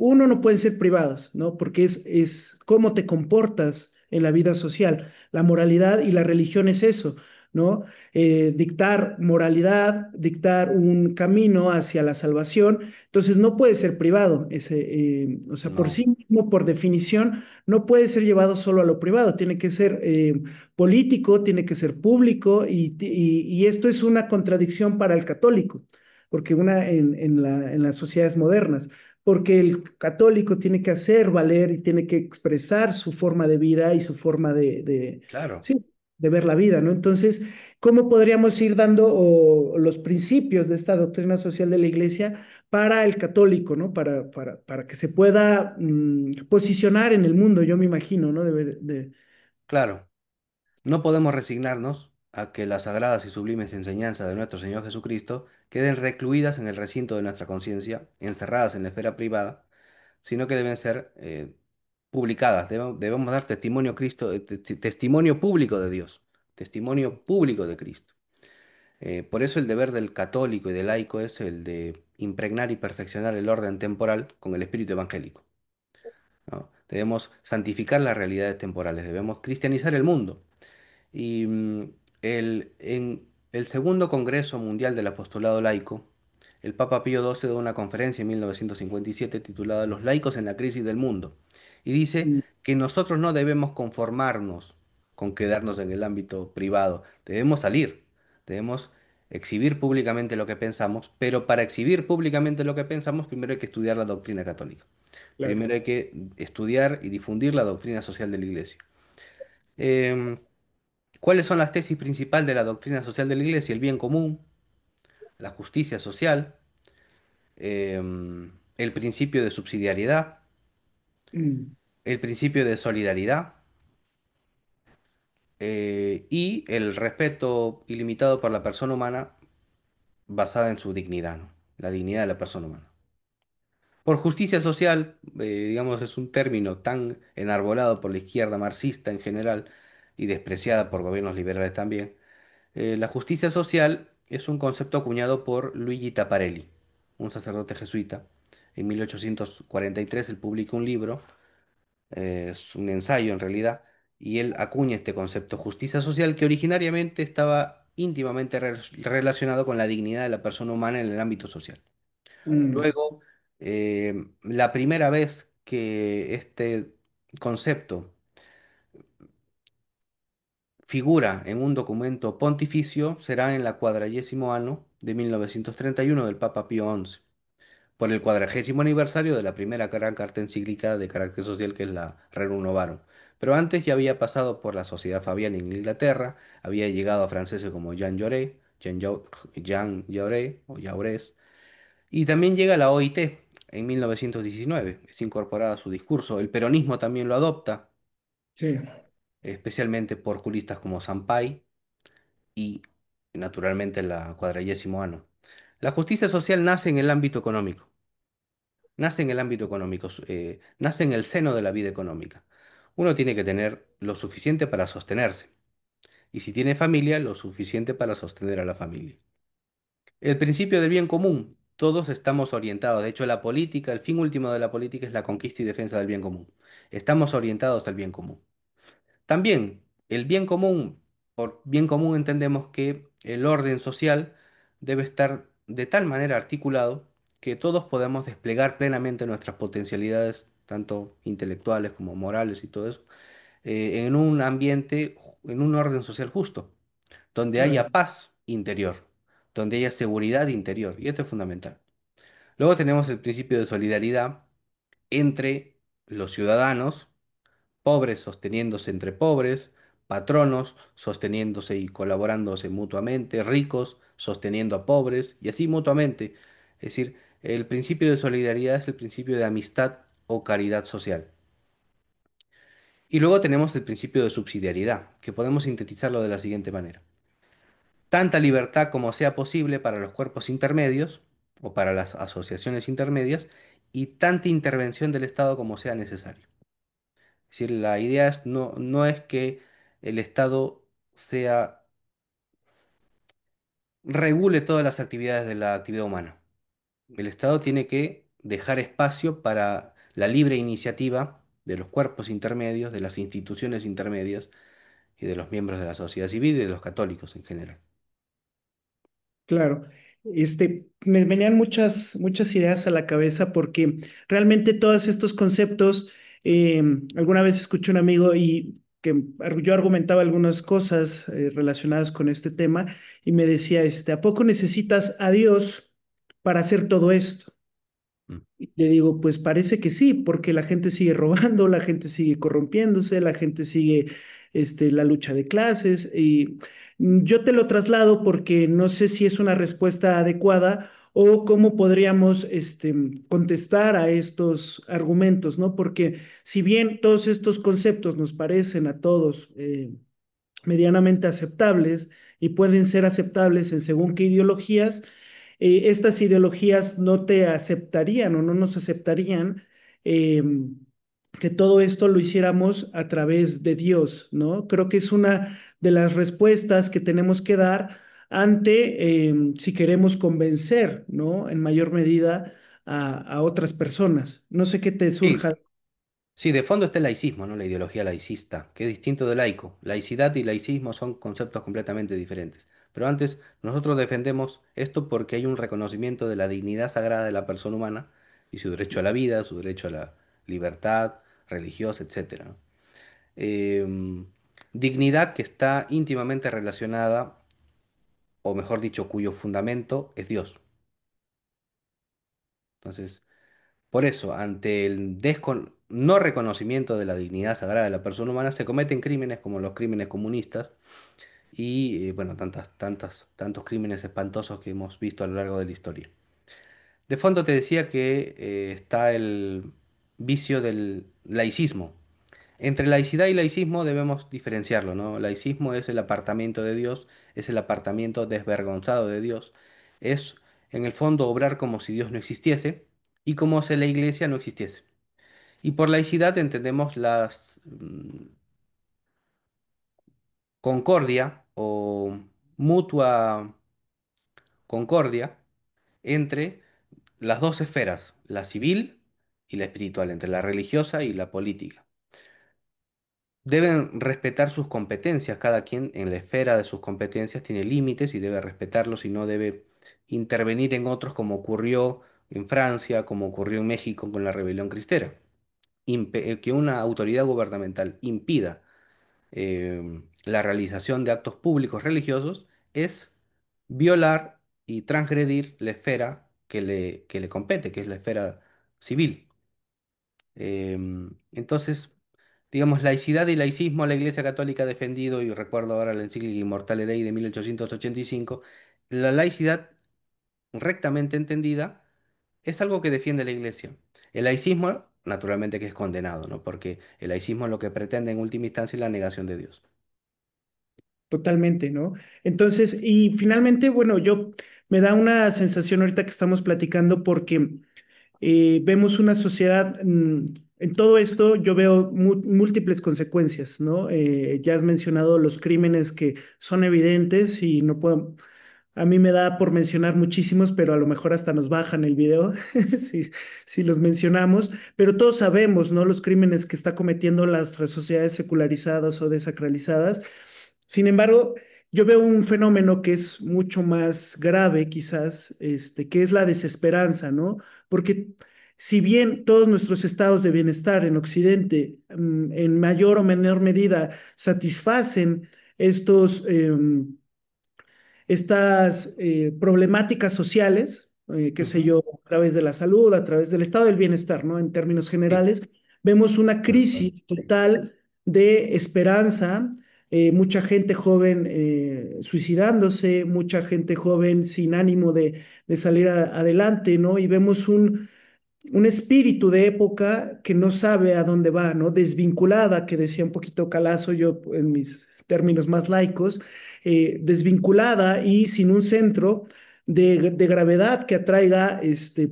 privadas, ¿no? Porque es cómo te comportas en la vida social. La moralidad y la religión es eso, ¿no? Dictar moralidad, dictar un camino hacia la salvación. Entonces no puede ser privado, o sea, por No, sí mismo, por definición, no puede ser llevado solo a lo privado, tiene que ser político, tiene que ser público y esto es una contradicción para el católico porque en las sociedades modernas, porque el católico tiene que hacer valer y tiene que expresar su forma de vida y su forma claro. sí, de ver la vida, ¿no? Entonces, ¿cómo podríamos ir dando los principios de esta doctrina social de la Iglesia para el católico, ¿no? Para que se pueda posicionar en el mundo, yo me imagino, ¿no? Claro. No podemos resignarnos a que las sagradas y sublimes enseñanzas de nuestro Señor Jesucristo queden recluidas en el recinto de nuestra conciencia, encerradas en la esfera privada, sino que deben ser publicadas. Debemos dar testimonio Cristo, testimonio público de Dios, testimonio público de Cristo. Por eso el deber del católico y del laico es el de impregnar y perfeccionar el orden temporal con el espíritu evangélico, ¿no? Debemos santificar las realidades temporales, debemos cristianizar el mundo. Y en el segundo Congreso Mundial del Apostolado Laico, el Papa Pío XII da una conferencia en 1957 titulada Los laicos en la crisis del mundo. Y dice Mm, que nosotros no debemos conformarnos con quedarnos en el ámbito privado. Debemos salir, debemos exhibir públicamente lo que pensamos, pero para exhibir públicamente lo que pensamos, primero hay que estudiar la doctrina católica. claro. Primero hay que estudiar y difundir la doctrina social de la Iglesia. Em, ¿Cuáles son las tesis principales de la doctrina social de la Iglesia? El bien común, la justicia social, el principio de subsidiariedad, Mm, el principio de solidaridad y el respeto ilimitado por la persona humana basada en su dignidad, ¿no? La dignidad de la persona humana. Por justicia social, digamos, es un término tan enarbolado por la izquierda marxista en general y despreciada por gobiernos liberales también. La justicia social es un concepto acuñado por Luigi Taparelli, un sacerdote jesuita. En 1843 él publica un libro, es un ensayo en realidad, y él acuña este concepto justicia social que originariamente estaba íntimamente relacionado con la dignidad de la persona humana en el ámbito social. mm, Luego, la primera vez que este concepto figura en un documento pontificio será en la cuadragésimo año de 1931 del Papa Pío XI, por el cuadragésimo aniversario de la primera gran carta encíclica de carácter social que es la Rerum Novarum. Pero antes ya había pasado por la Sociedad Fabiana en Inglaterra, había llegado a franceses como Jean Jaurès o Jaurès, y también llega a la OIT, en 1919, es incorporada a su discurso. El peronismo también lo adopta, Sí, especialmente por juristas como Sampay y, naturalmente, la Cuadragésimo Ano. La justicia social nace en el ámbito económico, nace en el ámbito económico, nace en el seno de la vida económica. Uno tiene que tener lo suficiente para sostenerse, y si tiene familia, lo suficiente para sostener a la familia. El principio del bien común. Todos estamos orientados. De hecho, la política, el fin último de la política es la conquista y defensa del bien común. Estamos orientados al bien común. También, el bien común, por bien común entendemos que el orden social debe estar de tal manera articulado que todos podamos desplegar plenamente nuestras potencialidades, tanto intelectuales como morales y todo eso, en un ambiente, en un orden social justo donde haya claro, paz interior, donde haya seguridad interior, y esto es fundamental. Luego tenemos el principio de solidaridad entre los ciudadanos, pobres sosteniéndose entre pobres, patronos sosteniéndose y colaborándose mutuamente, ricos sosteniendo a pobres, y así mutuamente. Es decir, el principio de solidaridad es el principio de amistad o caridad social. Y luego tenemos el principio de subsidiariedad, que podemos sintetizarlo de la siguiente manera: tanta libertad como sea posible para los cuerpos intermedios o para las asociaciones intermedias, y tanta intervención del Estado como sea necesario. Es decir, la idea no es que el Estado sea, regule todas las actividades de la actividad humana. El Estado tiene que dejar espacio para la libre iniciativa de los cuerpos intermedios, de las instituciones intermedias y de los miembros de la sociedad civil y de los católicos en general. claro. Me venían muchas ideas a la cabeza porque realmente todos estos conceptos, alguna vez escuché un amigo y yo argumentaba algunas cosas relacionadas con este tema y me decía, ¿a poco necesitas a Dios para hacer todo esto? Mm. Y le digo, pues parece que sí, porque la gente sigue robando, la gente sigue corrompiéndose, la gente sigue la lucha de clases. Y yo te lo traslado porque no sé si es una respuesta adecuada o cómo podríamos contestar a estos argumentos, ¿no? Porque si bien todos estos conceptos nos parecen a todos medianamente aceptables y pueden ser aceptables en según qué ideologías, estas ideologías no te aceptarían o no nos aceptarían eh, que todo esto lo hiciéramos a través de Dios, ¿no? Creo que es una de las respuestas que tenemos que dar ante si queremos convencer, ¿no? En mayor medida a otras personas. No sé qué te Sí, surja. sí, de fondo está el laicismo, ¿no? La ideología laicista, que es distinto de laico. Laicidad y laicismo son conceptos completamente diferentes. Pero antes, nosotros defendemos esto porque hay un reconocimiento de la dignidad sagrada de la persona humana y su derecho a la vida, su derecho a la libertad religiosa, etcétera, ¿no? Dignidad que está íntimamente relacionada, o mejor dicho, cuyo fundamento es Dios. Entonces, por eso, ante el no reconocimiento de la dignidad sagrada de la persona humana, se cometen crímenes como los crímenes comunistas y, bueno, tantos crímenes espantosos que hemos visto a lo largo de la historia. De fondo te decía que está el vicio del laicismo. Entre laicidad y laicismo debemos diferenciarlo, ¿no? Laicismo es el apartamiento de Dios, es el apartamiento desvergonzado de Dios, es en el fondo obrar como si Dios no existiese y como si la iglesia no existiese. Y por laicidad entendemos concordia o mutua concordia entre las dos esferas, la civil y la espiritual, entre la religiosa y la política. Deben respetar sus competencias, cada quien en la esfera de sus competencias tiene límites y debe respetarlos y no debe intervenir en otros como ocurrió en Francia, como ocurrió en México con la rebelión cristera. Que una autoridad gubernamental impida la realización de actos públicos religiosos es violar y transgredir la esfera que le compete, que es la esfera civil. Entonces, digamos, laicidad y laicismo la Iglesia Católica ha defendido, y recuerdo ahora la encíclica Immortale Dei de 1885, la laicidad rectamente entendida es algo que defiende la Iglesia. El laicismo, naturalmente que es condenado, ¿no? Porque el laicismo lo que pretende en última instancia es la negación de Dios. Totalmente, ¿no? Entonces, y finalmente, bueno, yo me da una sensación ahorita que estamos platicando porque vemos una sociedad, en todo esto yo veo múltiples consecuencias, ¿no? Ya has mencionado los crímenes que son evidentes y no puedo, a mí me da por mencionar muchísimos, pero a lo mejor hasta nos bajan el video si los mencionamos, pero todos sabemos, ¿no? Los crímenes que está cometiendo las otras sociedades secularizadas o desacralizadas. Sin embargo, yo veo un fenómeno que es mucho más grave, quizás, que es la desesperanza, ¿no? Porque si bien todos nuestros estados de bienestar en Occidente, en mayor o menor medida, satisfacen estos, estas problemáticas sociales, qué sé Ujú. yo, a través de la salud, a través del estado del bienestar, ¿no? En términos Sí, generales, vemos una de acuerdo. crisis total de esperanza, mucha gente joven suicidándose, mucha gente joven sin ánimo de salir adelante, ¿no? Y vemos un espíritu de época que no sabe a dónde va, ¿no? Desvinculada, que decía un poquito Calazo, yo en mis términos más laicos, desvinculada y sin un centro de gravedad que atraiga,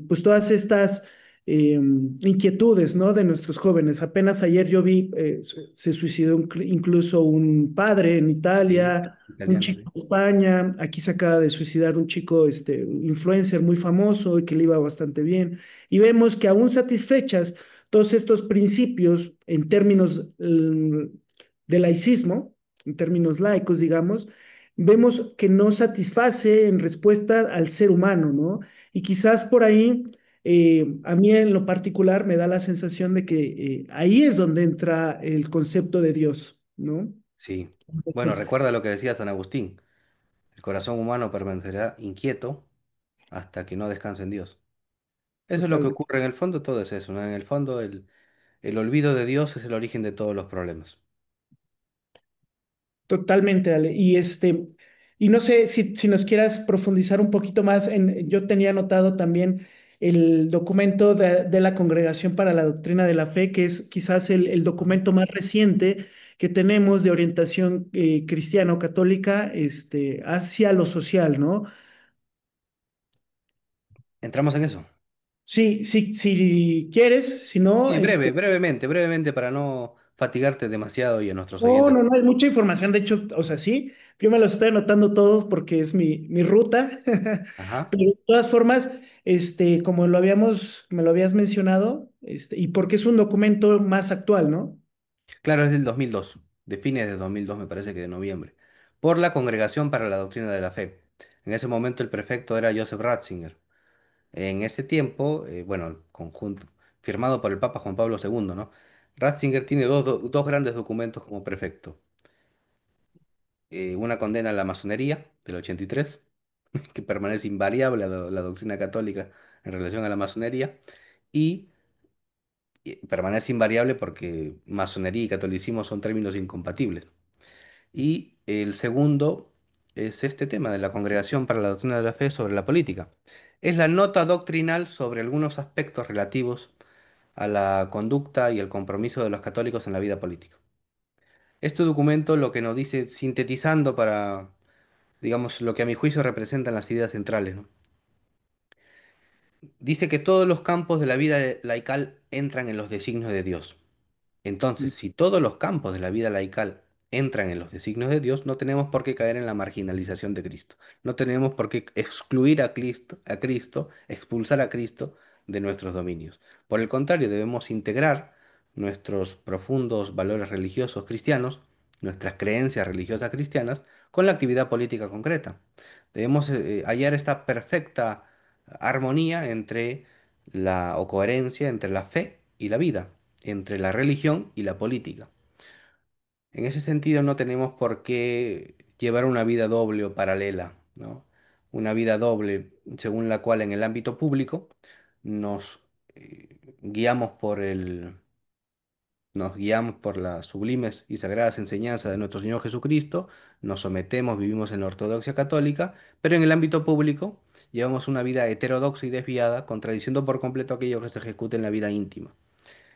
pues todas estas inquietudes, ¿no? De nuestros jóvenes. Apenas ayer yo vi, se suicidó incluso un padre en Sí, Italia, un italiano, chico sí. en España, aquí se acaba de suicidar un chico, influencer muy famoso y que le iba bastante bien. Y vemos que aún satisfechas todos estos principios en términos de laicismo, en términos laicos, digamos, vemos que no satisface en respuesta al ser humano, ¿no? Y quizás por ahí, a mí en lo particular me da la sensación de que ahí es donde entra el concepto de Dios, ¿no? Sí. Bueno, Entonces, recuerda lo que decía San Agustín. El corazón humano permanecerá inquieto hasta que no descanse en Dios. Eso es lo que totalmente. ocurre en el fondo, todo es eso, ¿no? En el fondo, el olvido de Dios es el origen de todos los problemas. Totalmente, Ale. Y no sé si nos quieras profundizar un poquito más yo tenía anotado también el documento de la Congregación para la Doctrina de la Fe, que es quizás el documento más reciente que tenemos de orientación cristiana o católica, hacia lo social, ¿no? ¿Entramos en eso? Sí, sí, si quieres, si no, Sí, brevemente, para no fatigarte demasiado y a nuestros no, oyentes. no, no, hay mucha información, de hecho, o sea, sí, yo me lo estoy anotando todos porque es mi ruta, Ajá. pero de todas formas, como me lo habías mencionado, y porque es un documento más actual, ¿no? Claro, es del 2002, de fines de 2002, me parece que de noviembre, por la Congregación para la Doctrina de la Fe. En ese momento el prefecto era Joseph Ratzinger. En ese tiempo, bueno, el conjunto, firmado por el Papa Juan Pablo II, ¿no? Ratzinger tiene dos grandes documentos como prefecto. Una condena a la masonería del 83, que permanece invariable a la doctrina católica en relación a la masonería, y permanece invariable porque masonería y catolicismo son términos incompatibles. Y el segundo es este tema de la Congregación para la Doctrina de la Fe sobre la política. Es la nota doctrinal sobre algunos aspectos relativos a la conducta y el compromiso de los católicos en la vida política. Este documento lo que nos dice, sintetizando para, digamos, lo que a mi juicio representan las ideas centrales, ¿no? Dice que todos los campos de la vida laical entran en los designios de Dios. Entonces, si todos los campos de la vida laical entran en los designios de Dios, no tenemos por qué caer en la marginalización de Cristo. No tenemos por qué excluir a Cristo, expulsar a Cristo de nuestros dominios. Por el contrario, debemos integrar nuestros profundos valores religiosos cristianos, nuestras creencias religiosas cristianas, con la actividad política concreta. Debemos hallar esta perfecta armonía o coherencia entre la fe y la vida, entre la religión y la política. En ese sentido, no tenemos por qué llevar una vida doble o paralela, ¿no? Una vida doble según la cual en el ámbito público nos guiamos nos guiamos por las sublimes y sagradas enseñanzas de nuestro Señor Jesucristo, nos sometemos, vivimos en la ortodoxia católica, pero en el ámbito público llevamos una vida heterodoxa y desviada, contradiciendo por completo aquello que se ejecuta en la vida íntima.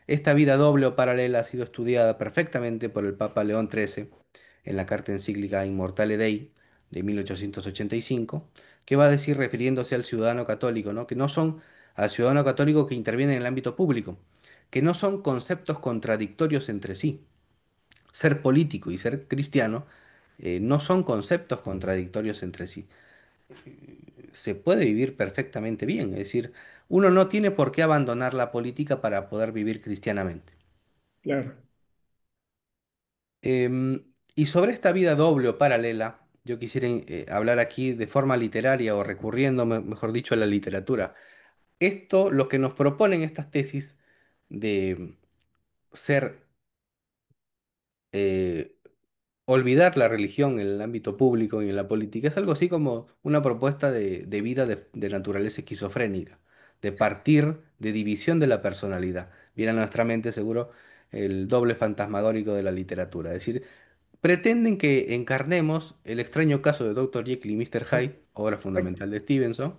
Esta vida doble o paralela ha sido estudiada perfectamente por el Papa León XIII en la carta encíclica Immortale Dei de 1885, que va a decir, refiriéndose al ciudadano católico, ¿no? Que no son al ciudadano católico que interviene en el ámbito público, que no son conceptos contradictorios entre sí. Ser político y ser cristiano no son conceptos contradictorios entre sí. Se puede vivir perfectamente bien, es decir, uno no tiene por qué abandonar la política para poder vivir cristianamente. Claro, Y sobre esta vida doble o paralela, yo quisiera hablar aquí de forma literaria o recurriendo, mejor dicho, a la literatura. Esto, lo que nos proponen estas tesis de ser, eh, olvidar la religión en el ámbito público y en la política, es algo así como una propuesta de vida de naturaleza esquizofrénica, de partir de división de la personalidad. Viene a nuestra mente seguro el doble fantasmagórico de la literatura, es decir, pretenden que encarnemos el extraño caso de Dr. Jekyll y Mr. Hyde, obra correcto. fundamental de Stevenson.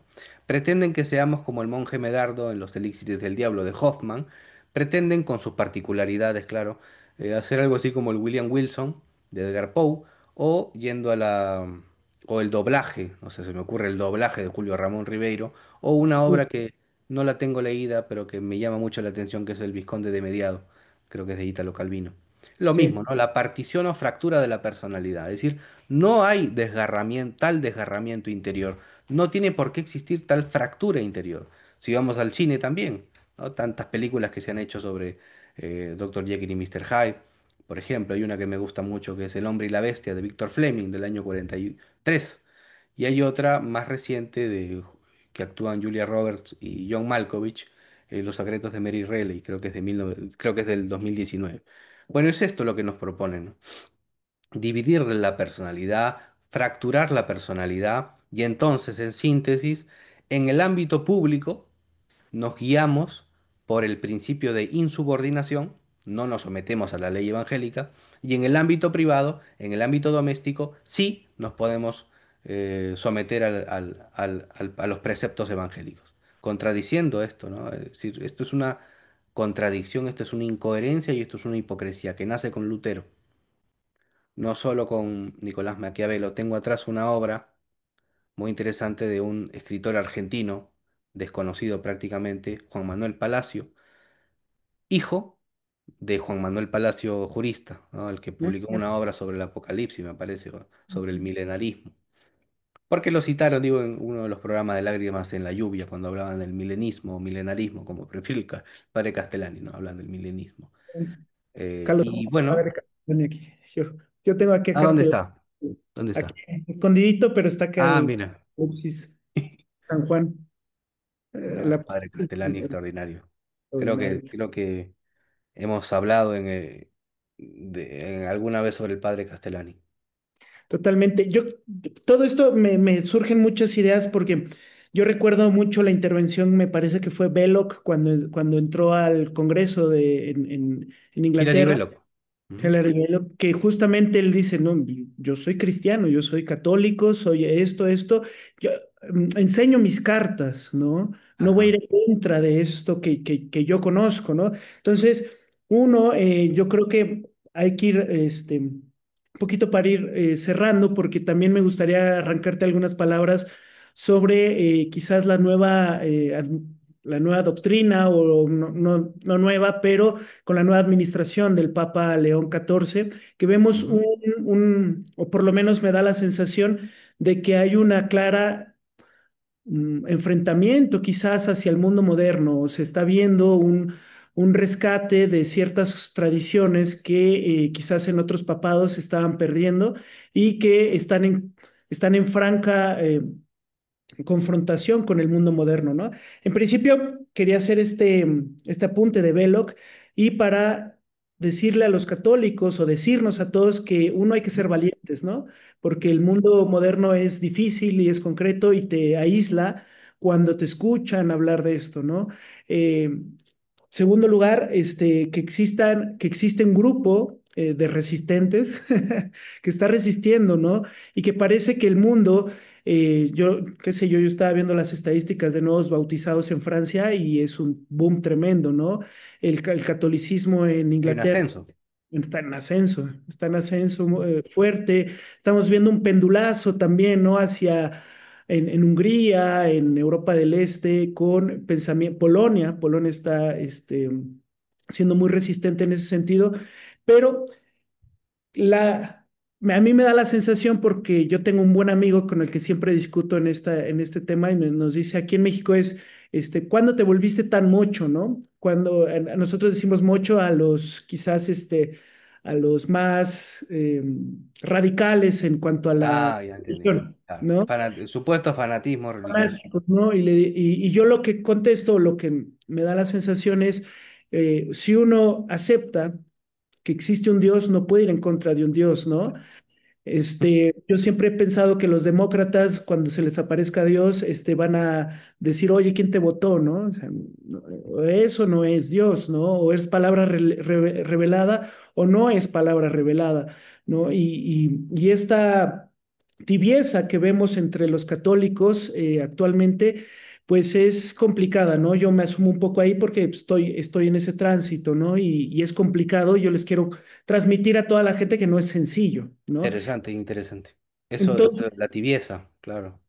Pretenden que seamos como el monje Medardo en Los Elixires del Diablo de Hoffman. Pretenden, con sus particularidades, claro, hacer algo así como el William Wilson de Edgar Poe, o yendo a la... o el doblaje, no sé, se me ocurre el doblaje de Julio Ramón Ribeiro, o una obra que no la tengo leída, pero que me llama mucho la atención, que es El Vizconde de Mediado, creo que es de Italo Calvino. Lo mismo, Sí, ¿no? La partición o fractura de la personalidad. Es decir, no hay desgarramiento, tal desgarramiento interior. No tiene por qué existir tal fractura interior. Si vamos al cine también, ¿no? Tantas películas que se han hecho sobre Dr. Jekyll y Mr. Hyde. Por ejemplo, hay una que me gusta mucho que es El hombre y la bestia de Victor Fleming del año 43. Y hay otra más reciente que actúan Julia Roberts y John Malkovich, Los secretos de Mary Shelley, creo que es creo que es del 2019. Bueno, es esto lo que nos proponen, ¿no? Dividir la personalidad, fracturar la personalidad y entonces, en síntesis, en el ámbito público nos guiamos por el principio de insubordinación, no nos sometemos a la ley evangélica, y en el ámbito privado, en el ámbito doméstico, sí nos podemos someter a los preceptos evangélicos, contradiciendo esto, ¿no? Es decir, esto es una contradicción, esto es una incoherencia y esto es una hipocresía que nace con Lutero, no solo con Nicolás Maquiavelo. Tengo atrás una obra muy interesante de un escritor argentino, desconocido prácticamente, Juan Manuel Palacio, hijo de Juan Manuel Palacio, jurista, ¿no? El que ¿no? publicó una obra sobre el Apocalipsis, me parece, o sobre el milenarismo. Porque lo citaron, digo, en uno de los programas de Lágrimas en la Lluvia, cuando hablaban del milenismo o milenarismo, como prefiere el padre Castellani, ¿no? Hablan del milenismo. Carlos, Y a ver, bueno, ven aquí. Yo tengo aquí a ¿a dónde Castel, está? ¿Dónde aquí está? escondidito, pero está acá Ah, el mira. Apocalipsis San Juan. El No, padre Apocalipsis Castellani extraordinario. extraordinario. Creo que hemos hablado en alguna vez sobre el padre Castellani. Totalmente. Todo esto me surgen muchas ideas porque yo recuerdo mucho la intervención, me parece que fue Belloc cuando entró al Congreso en Hilary Inglaterra. Belloc. Ujú. Hilary Belloc, que justamente él dice, no, yo soy cristiano, yo soy católico, soy esto, yo enseño mis cartas, ¿no? No voy a ir Ajá. en contra de esto que yo conozco, ¿no? Entonces, yo creo que hay que ir, un poquito para ir cerrando, porque también me gustaría arrancarte algunas palabras sobre quizás la nueva doctrina, o no nueva, pero con la nueva administración del Papa León XIV, que vemos Ujú. o por lo menos me da la sensación de que hay una clara enfrentamiento quizás hacia el mundo moderno. Se está viendo un rescate de ciertas tradiciones que quizás en otros papados se estaban perdiendo y que están en franca confrontación con el mundo moderno, ¿no? En principio, quería hacer este apunte de Belloc y para decirle a los católicos o decirnos a todos que uno hay que ser valientes, ¿no? Porque el mundo moderno es difícil y es concreto y te aísla cuando te escuchan hablar de esto, ¿no? Eh, Segundo lugar, que existe un grupo de resistentes que está resistiendo, ¿no? Y que parece que el mundo Yo, qué sé yo estaba viendo las estadísticas de nuevos bautizados en Francia y es un boom tremendo, ¿no? El catolicismo en Hay un Inglaterra ascenso. está en ascenso fuerte. Estamos viendo un pendulazo también, ¿no? En Hungría, en Europa del Este, con pensamiento, Polonia está siendo muy resistente en ese sentido, pero a mí me da la sensación porque yo tengo un buen amigo con el que siempre discuto en este tema y nos dice aquí en México ¿cuándo te volviste tan mocho, no? Cuando nosotros decimos mocho a los, quizás, a los más radicales en cuanto a la Ah, ya entendí. religión, Claro. ¿no? Supuesto fanatismo religioso. Fanáticos, ¿no? Y yo lo que contesto, lo que me da la sensación es, si uno acepta que existe un Dios, no puede ir en contra de un Dios, ¿no? Yo siempre he pensado que los demócratas, cuando se les aparezca Dios, van a decir, oye, ¿quién te votó, no? O sea, eso no es Dios, ¿no? O es palabra revelada o no es palabra revelada, ¿no? Y esta tibieza que vemos entre los católicos actualmente, pues es complicada, ¿no? Yo me asumo un poco ahí porque estoy en ese tránsito, ¿no? Y es complicado. Yo les quiero transmitir a toda la gente que no es sencillo, ¿no? Interesante, interesante. Eso, Entonces, la tibieza, claro.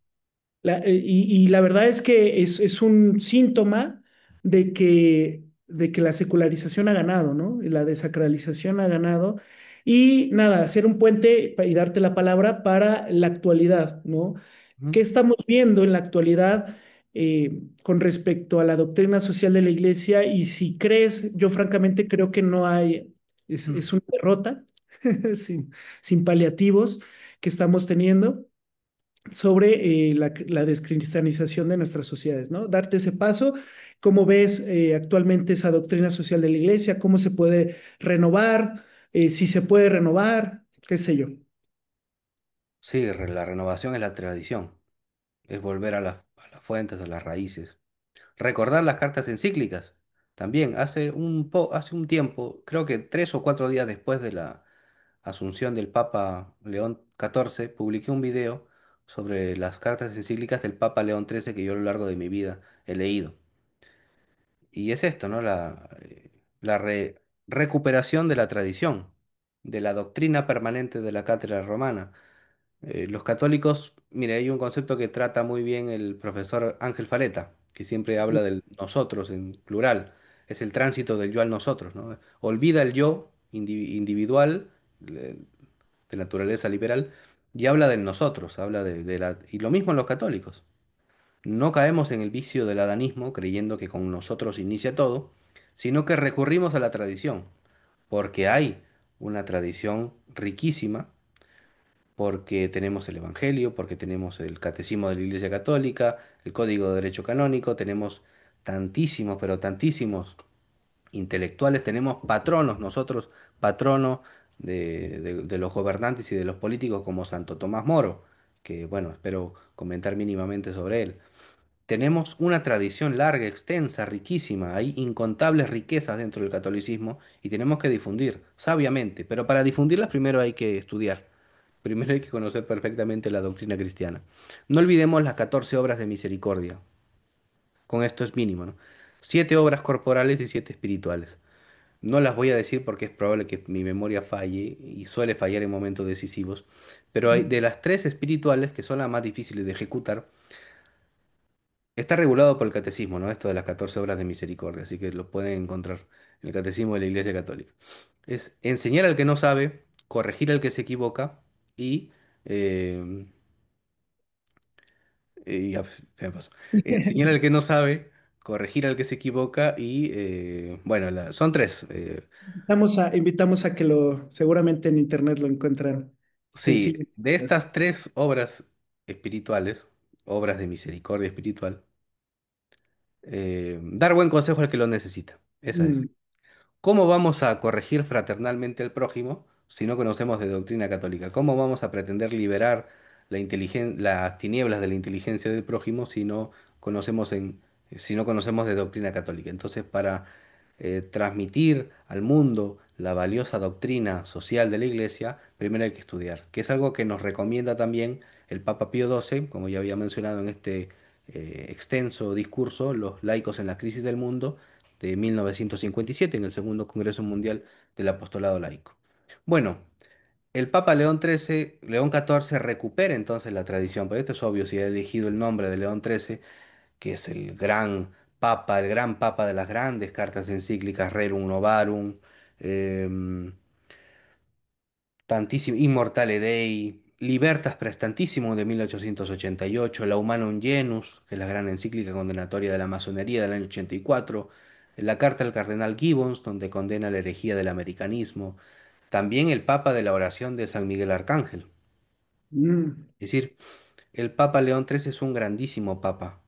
y la verdad es que es un síntoma de que la secularización ha ganado, ¿no? Y la desacralización ha ganado. Y nada, hacer un puente y darte la palabra para la actualidad, ¿no? Ujú, ¿Qué estamos viendo en la actualidad con respecto a la doctrina social de la iglesia? Y si crees, yo francamente creo que no hay, ujú. es una derrota sin paliativos que estamos teniendo sobre la descristianización de nuestras sociedades, ¿no? Darte ese paso. ¿Cómo ves actualmente esa doctrina social de la iglesia? ¿Cómo se puede renovar? Si se puede renovar, qué sé yo. Sí, la renovación es la tradición, es volver a las fuentes, a las raíces. Recordar las cartas encíclicas. También hace un tiempo, creo que 3 o 4 días después de la asunción del Papa León XIV, publiqué un video sobre las cartas encíclicas del Papa León XIII que yo a lo largo de mi vida he leído. Y es esto, ¿no? La recuperación de la tradición, de la doctrina permanente de la cátedra romana. Los católicos, mire, hay un concepto que trata muy bien el profesor Ángel Faleta, que siempre habla del nosotros en plural. Es el tránsito del yo al nosotros, ¿no? Olvida el yo individual, de naturaleza liberal, y habla del nosotros, habla y lo mismo en los católicos. No caemos en el vicio del adanismo creyendo que con nosotros inicia todo, sino que recurrimos a la tradición, porque hay una tradición riquísima, porque tenemos el Evangelio, porque tenemos el Catecismo de la Iglesia Católica, el Código de Derecho Canónico, tenemos tantísimos, pero tantísimos intelectuales, tenemos patronos, nosotros patronos de los gobernantes y de los políticos como Santo Tomás Moro, que bueno, espero comentar mínimamente sobre él. Tenemos una tradición larga, extensa, riquísima. Hay incontables riquezas dentro del catolicismo y tenemos que difundir sabiamente. Pero para difundirlas primero hay que estudiar. Primero hay que conocer perfectamente la doctrina cristiana. No olvidemos las 14 obras de misericordia. Con esto es mínimo, ¿no? 7 obras corporales y 7 espirituales. No las voy a decir porque es probable que mi memoria falle y suele fallar en momentos decisivos. Pero hay de las 3 espirituales, que son las más difíciles de ejecutar, está regulado por el catecismo, ¿no? Esto de las 14 obras de misericordia, así que lo pueden encontrar en el catecismo de la Iglesia Católica. Es enseñar al que no sabe, corregir al que se equivoca y... eh, ya, pues, se me pasó. Enseñar al que no sabe, corregir al que se equivoca y... bueno, son tres. Invitamos a que seguramente en internet lo encuentran Sí, sencillo. de estas 3 obras espirituales, obras de misericordia espiritual, dar buen consejo al que lo necesita. Esa es. Mm, ¿Cómo vamos a corregir fraternalmente al prójimo si no conocemos de doctrina católica? ¿Cómo vamos a pretender liberar las tinieblas de la inteligencia del prójimo si no conocemos de doctrina católica? Entonces, para transmitir al mundo la valiosa doctrina social de la Iglesia, primero hay que estudiar, que es algo que nos recomienda también el Papa Pío XII, como ya había mencionado en este extenso discurso, Los laicos en la crisis del mundo, de 1957, en el segundo Congreso Mundial del Apostolado Laico. Bueno, el Papa León XIV recupera entonces la tradición, pero esto es obvio si ha elegido el nombre de León XIII, que es el gran papa de las grandes cartas encíclicas, Rerum Novarum, em, Immortale Dei, Libertas Prestantissimo de 1888, La Humanum Genus, que es la gran encíclica condenatoria de la masonería del año 84, la carta al cardenal Gibbons, donde condena la herejía del americanismo, también el Papa de la oración de San Miguel Arcángel. Mm, Es decir, el Papa León XIII es un grandísimo papa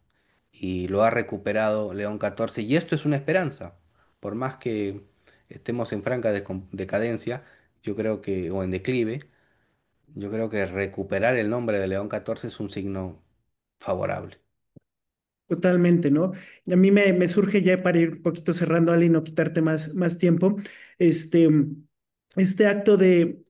y lo ha recuperado León XIV y esto es una esperanza. Por más que estemos en franca decadencia, yo creo que, o en declive, yo creo que recuperar el nombre de León XIV es un signo favorable. totalmente, ¿no? Y a mí me surge ya para ir un poquito cerrando, Ali, y no quitarte más tiempo, este, este acto de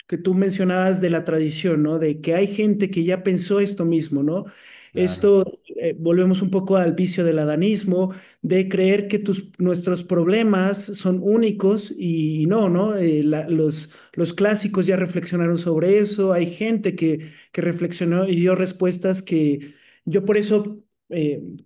que tú mencionabas de la tradición, ¿no? De que hay gente que ya pensó esto mismo, ¿no? Claro. Esto, volvemos un poco al vicio del adanismo, de creer que nuestros problemas son únicos y no, ¿no? Los clásicos ya reflexionaron sobre eso, hay gente que reflexionó y dio respuestas que yo por eso...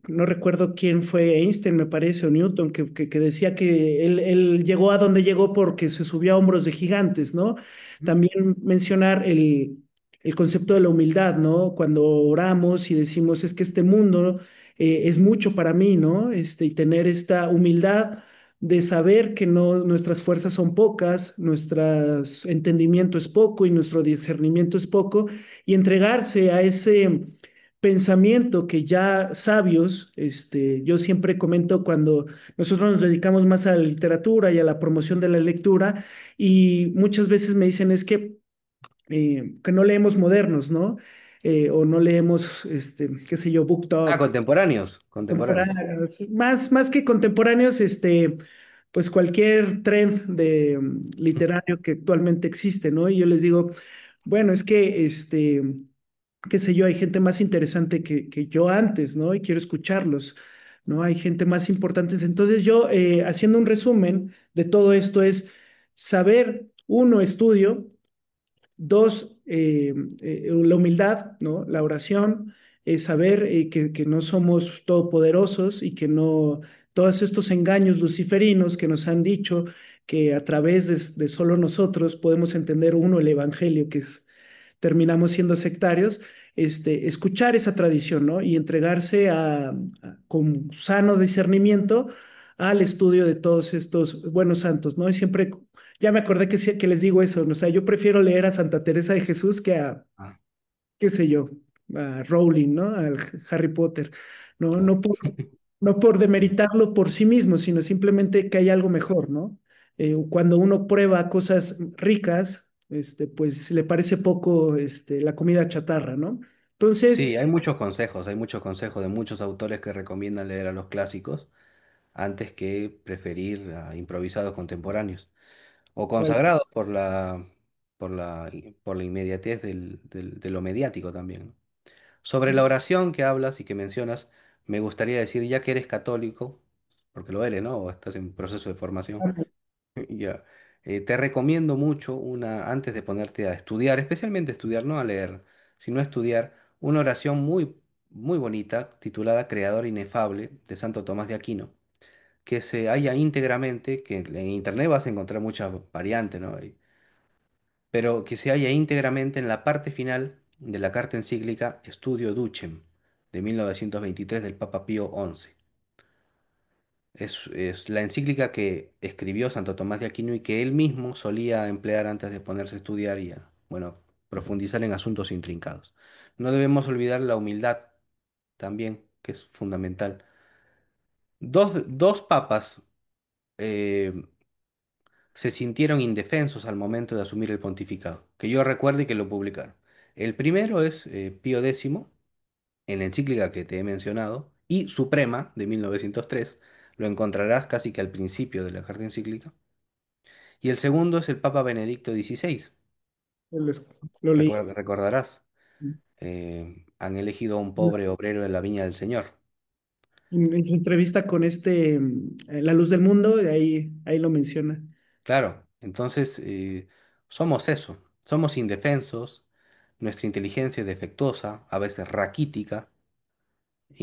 no recuerdo quién fue Einstein, me parece, o Newton, que decía que él llegó a donde llegó porque se subió a hombros de gigantes, ¿no? También mencionar el concepto de la humildad, ¿no? Cuando oramos y decimos, es que este mundo es mucho para mí, ¿no? Y tener esta humildad de saber que no, nuestras fuerzas son pocas, nuestro entendimiento es poco y nuestro discernimiento es poco, y entregarse a ese pensamiento que ya sabios, yo siempre comento cuando nosotros nos dedicamos más a la literatura y a la promoción de la lectura, y muchas veces me dicen es que no leemos modernos, ¿no? O no leemos, qué sé yo, Ah, BookTok, contemporáneos, contemporáneos. contemporáneos, más que contemporáneos, pues cualquier trend de literario que actualmente existe, ¿no? Y yo les digo, bueno, es que, qué sé yo, hay gente más interesante que yo antes, ¿no? Y quiero escucharlos, ¿no? Hay gente más importante. Entonces yo, haciendo un resumen de todo esto, es saber, uno, estudio. Dos, la humildad, ¿no? La oración, saber que no somos todopoderosos y que no, todos estos engaños luciferinos que nos han dicho que a través de solo nosotros podemos entender uno el evangelio, terminamos siendo sectarios, escuchar esa tradición, ¿no? Y entregarse con sano discernimiento al estudio de todos estos buenos santos, ¿no? Y siempre, ya me acordé que les digo eso, ¿no? O sea, yo prefiero leer a Santa Teresa de Jesús que a, Ah, qué sé yo, a Rowling, ¿no? Al Harry Potter, ¿no? claro. No por demeritarlo por sí mismo, sino simplemente que hay algo mejor, ¿no? Cuando uno prueba cosas ricas, pues le parece poco, la comida chatarra, ¿no? Entonces, Sí, hay muchos consejos de muchos autores que recomiendan leer a los clásicos antes que preferir a improvisados contemporáneos o tal- consagrados por la inmediatez de lo mediático también, ¿no? Sobre la oración que hablas y que mencionas, me gustaría decir, ya que eres católico, porque lo eres, ¿no? O estás en proceso de formación, ya, te recomiendo mucho antes de ponerte a estudiar, especialmente estudiar, no a leer, sino a estudiar, una oración muy bonita titulada Creador Inefable de Santo Tomás de Aquino, que se halla íntegramente, que en internet vas a encontrar muchas variantes, ¿no? Pero que se halla íntegramente en la parte final de la carta encíclica Studio Ducem de 1923 del Papa Pío XI. Es la encíclica que escribió Santo Tomás de Aquino y que él mismo solía emplear antes de ponerse a estudiar y a, bueno, profundizar en asuntos intrincados. No debemos olvidar la humildad también, que es fundamental. Dos papas eh, se sintieron indefensos al momento de asumir el pontificado, que yo recuerdo y que lo publicaron. El primero es Pío X, en la encíclica que te he mencionado, y Suprema, de 1903, lo encontrarás casi que al principio de la carta encíclica. Y el segundo es el Papa Benedicto XVI, les- lo leí. recordarás. Han elegido a un pobre obrero de la viña del Señor. En su entrevista con La Luz del Mundo, ahí lo menciona. Claro, entonces somos eso, somos indefensos, nuestra inteligencia es defectuosa, a veces raquítica,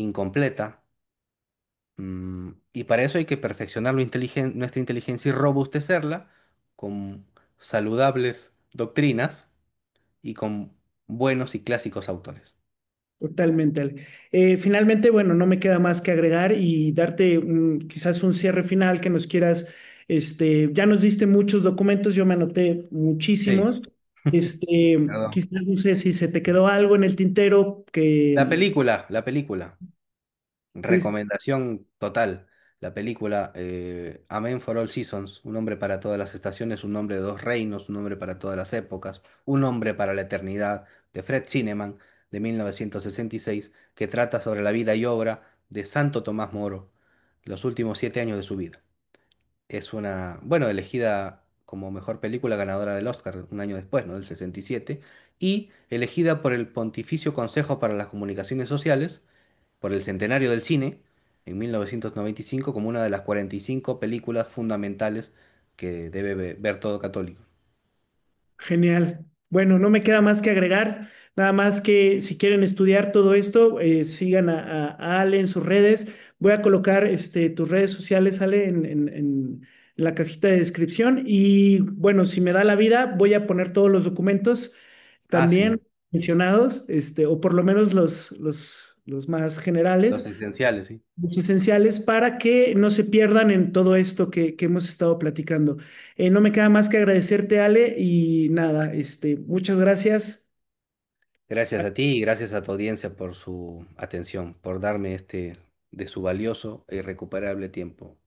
incompleta, y para eso hay que perfeccionar nuestra inteligencia y robustecerla con saludables doctrinas y con buenos y clásicos autores. Totalmente, Ale. Finalmente, bueno, no me queda más que agregar y darte quizás un cierre final que nos quieras, ya nos diste muchos documentos, yo me anoté Sí, muchísimos, perdón. quizás no sé si se te quedó algo en el tintero La película. sí, Recomendación total. La película A Man for All Seasons, un hombre para todas las estaciones, un hombre de dos reinos, un hombre para todas las épocas, un hombre para la eternidad, de Fred Zinnemann, de 1966, que trata sobre la vida y obra de Santo Tomás Moro, los últimos 7 años de su vida. Es una, bueno, elegida como mejor película ganadora del Oscar un año después, ¿no? Del 67, y elegida por el Pontificio Consejo para las Comunicaciones Sociales por el centenario del cine en 1995 como una de las 45 películas fundamentales que debe ver todo católico. genial. Bueno, no me queda más que agregar, nada más que si quieren estudiar todo esto, sigan a Ale en sus redes. Voy a colocar tus redes sociales, Ale, en la cajita de descripción. Y bueno, si me da la vida, voy a poner todos los documentos Ah, sí, también mencionados, o por lo menos los más los generales, esenciales, sí. los esenciales, para que no se pierdan en todo esto que hemos estado platicando. No me queda más que agradecerte, Ale, y nada, muchas gracias. Gracias a ti y gracias a tu audiencia por su atención, por darme este de su valioso e irrecuperable tiempo.